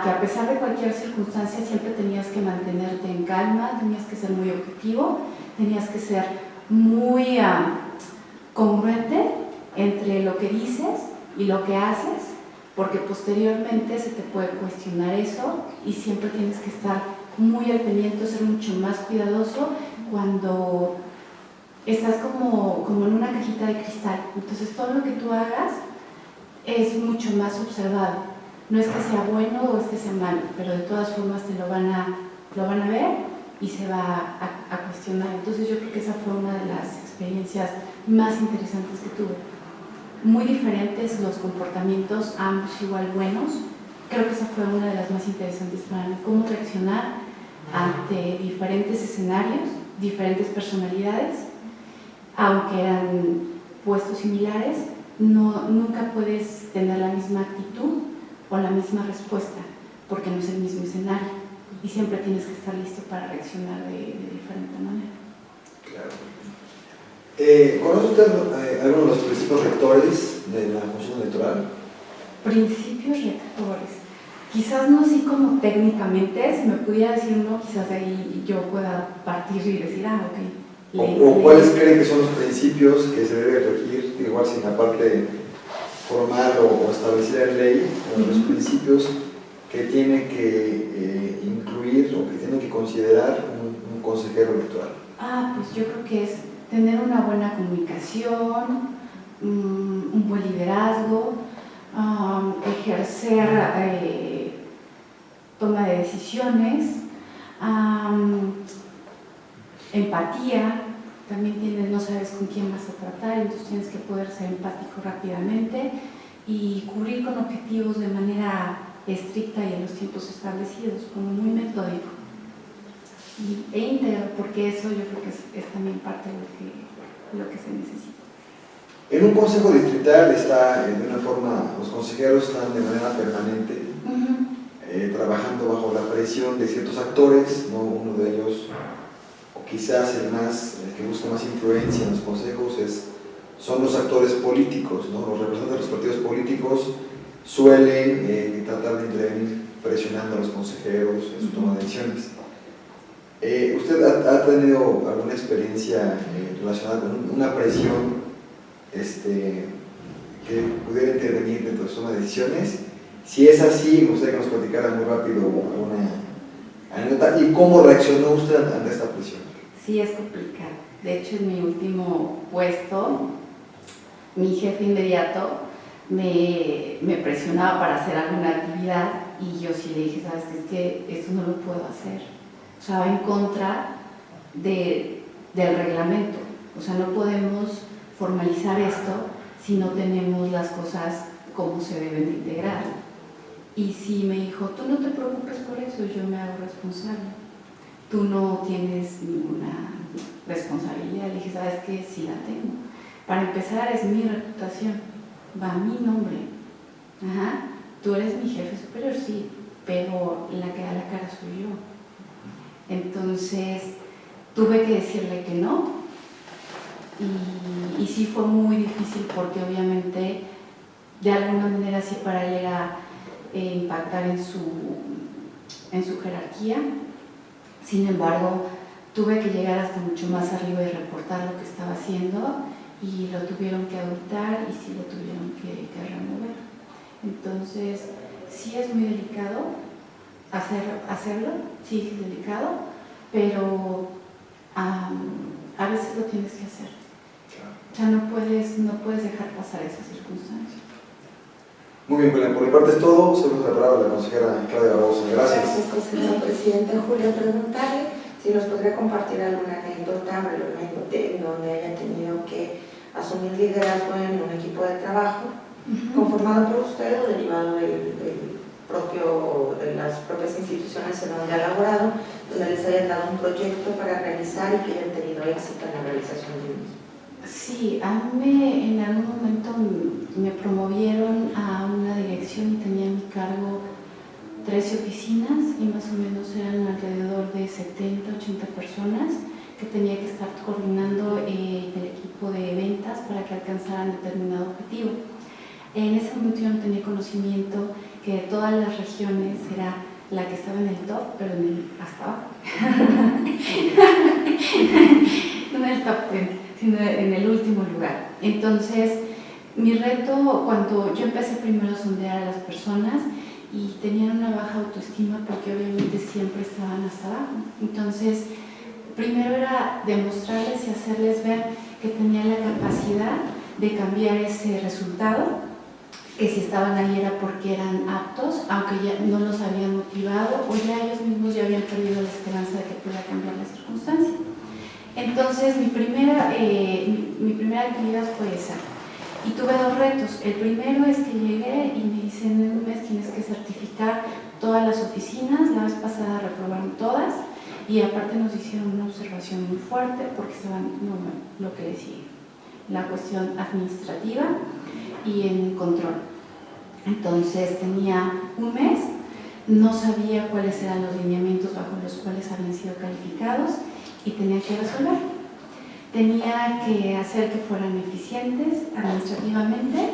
que a pesar de cualquier circunstancia siempre tenías que mantenerte en calma, tenías que ser muy objetivo, tenías que ser muy congruente entre lo que dices y lo que haces, porque posteriormente se te puede cuestionar eso y siempre tienes que estar muy al pendiente, ser mucho más cuidadoso cuando estás como en una cajita de cristal. Entonces todo lo que tú hagas es mucho más observado. No es que sea bueno o es que sea malo, pero de todas formas te lo van a ver y se va a cuestionar. Entonces yo creo que esa fue una de las experiencias más interesantes que tuve. Muy diferentes los comportamientos, ambos igual buenos. Creo que esa fue una de las más interesantes para mí, cómo reaccionar ante diferentes escenarios, diferentes personalidades, aunque eran puestos similares, nunca puedes tener la misma actitud o la misma respuesta, porque no es el mismo escenario y siempre tienes que estar listo para reaccionar de diferente manera. Claro. ¿Conoce usted algunos de los principios rectores de la función electoral? Principios rectores. Quizás no así como técnicamente, si me pudiera decir uno, quizás ahí yo pueda partir y decir, ok. ¿O cuáles creen que son los principios que se debe regir, igual sin la parte formal o establecida en ley, los principios que tiene que incluir o que tiene que considerar un consejero electoral? Pues yo creo que es tener una buena comunicación, un buen liderazgo, ejercer toma de decisiones, empatía. También no sabes con quién vas a tratar, entonces tienes que poder ser empático rápidamente y cubrir con objetivos de manera estricta y en los tiempos establecidos, como muy metódico e íntegro, porque eso yo creo que es también parte de lo que se necesita. En un consejo distrital está, de una forma, los consejeros están de manera permanente trabajando bajo la presión de ciertos actores, ¿no? Uno de ellos, o quizás el que busca más influencia en los consejos, son los actores políticos, ¿no? Los representantes de los partidos políticos suelen tratar de intervenir presionando a los consejeros en su toma de decisiones. ¿Usted ha tenido alguna experiencia relacionada con una presión que pudiera intervenir dentro de su toma de decisiones? Si es así, me gustaría que nos platicara muy rápido alguna anécdota y cómo reaccionó usted ante esta presión. Sí, es complicado. De hecho, en mi último puesto, mi jefe inmediato me presionaba para hacer alguna actividad y yo sí le dije, ¿sabes qué? Es que esto no lo puedo hacer. O sea, va en contra del reglamento. O sea, no podemos formalizar esto si no tenemos las cosas como se deben de integrar. Y sí me dijo, tú no te preocupes por eso, yo me hago responsable. Tú no tienes ninguna responsabilidad. Le dije, ¿sabes qué? Sí la tengo. Para empezar, es mi reputación, va a mi nombre. Ajá. Tú eres mi jefe superior, sí, pero la que da la cara soy yo. Entonces, tuve que decirle que no. Y sí fue muy difícil porque obviamente, de alguna manera, sí para él era impactar en su jerarquía. Sin embargo, tuve que llegar hasta mucho más arriba y reportar lo que estaba haciendo y lo tuvieron que auditar y sí lo tuvieron que remover. Entonces, sí es muy delicado hacerlo, sí es delicado, pero a veces lo tienes que hacer. O sea, no puedes dejar pasar esa circunstancia. Muy bien, Julián, por mi parte es todo. Se nos ha la consejera Claudia Barbosa. Gracias. Gracias, consejero presidente. Julio, preguntarle si nos podría compartir alguna anécdota brevemente donde haya tenido que asumir liderazgo en un equipo de trabajo conformado por usted o derivado de las propias instituciones en donde ha laborado, donde les hayan dado un proyecto para realizar y que hayan tenido éxito en la realización de mismo. Sí, a mí en algún momento me promovieron a una dirección y tenía en mi cargo 13 oficinas y más o menos eran alrededor de 70, 80 personas que tenía que estar coordinando el equipo de ventas para que alcanzaran determinado objetivo. En ese momento yo no tenía conocimiento que de todas las regiones era la que estaba en el top, pero hasta abajo. No en el top 10, sino en el último lugar. Entonces, mi reto, cuando yo empecé primero a sondear a las personas y tenían una baja autoestima porque obviamente siempre estaban hasta abajo. Entonces, primero era demostrarles y hacerles ver que tenía la capacidad de cambiar ese resultado que si estaban ahí era porque eran aptos, aunque ya no los habían motivado o ya ellos mismos ya habían perdido la esperanza de que pudiera cambiar la circunstancia. Entonces mi primera actividad fue esa. Y tuve dos retos. El primero es que llegué y me dicen, en un mes tienes que certificar todas las oficinas. La vez pasada reprobaron todas y aparte nos hicieron una observación muy fuerte porque estaban, lo que decía, la cuestión administrativa y en el control. Entonces tenía un mes, no sabía cuáles eran los lineamientos bajo los cuales habían sido calificados y tenía que resolver. Tenía que hacer que fueran eficientes administrativamente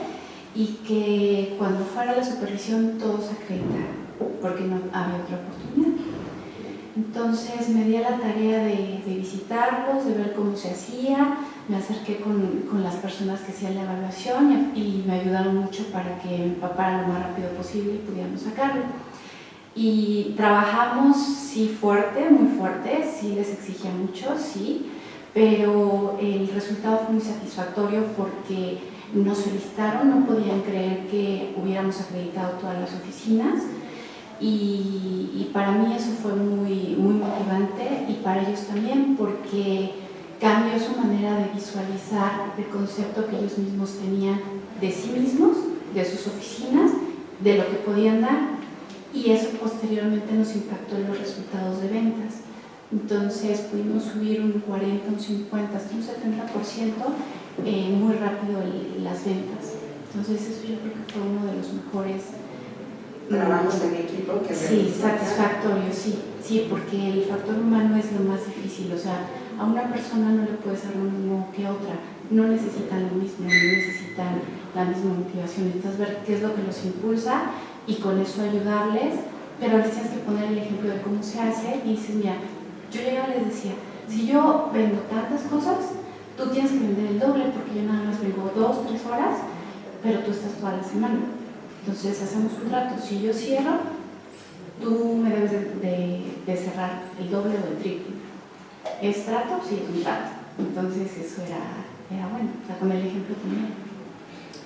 y que cuando fuera la supervisión todos acreditaran, porque no había otra oportunidad. Entonces me di a la tarea de visitarlos, de ver cómo se hacía, me acerqué con las personas que hacían la evaluación y me ayudaron mucho para que me empapara lo más rápido posible y pudiéramos sacarlo. Y trabajamos, sí, fuerte, muy fuerte, sí les exigía mucho, sí, pero el resultado fue muy satisfactorio porque nos felicitaron, no podían creer que hubiéramos acreditado todas las oficinas y para mí eso fue muy, muy motivante y para ellos también porque cambió su manera de visualizar el concepto que ellos mismos tenían de sí mismos, de sus oficinas, de lo que podían dar y eso posteriormente nos impactó en los resultados de ventas. Entonces pudimos subir un 40, un 50, hasta un 70% muy rápido las ventas. Entonces eso yo creo que fue uno de los mejores trabajos en equipo que sí, satisfactorio, sí, porque el factor humano es lo más difícil, o sea, a una persona no le puedes dar lo mismo que a otra, no necesitan lo mismo, no necesitan la misma motivación, necesitas ver qué es lo que los impulsa y con eso ayudarles, pero les tienes que poner el ejemplo de cómo se hace y dices, mira, yo llegaba y les decía, si yo vendo tantas cosas, tú tienes que vender el doble porque yo nada más vengo 2, 3 horas, pero tú estás toda la semana. Entonces hacemos un trato, si yo cierro, tú me debes de cerrar el doble o el triple. ¿Es trato? Sí, es un trato. Entonces eso era bueno, o sea, con el ejemplo también.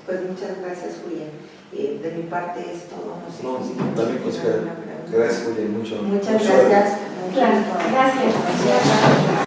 Pues muchas gracias, Julián. De mi parte es todo. No sé si también, consejera. Gracias, Julián, mucho. Muchas gracias. Claro, gracias.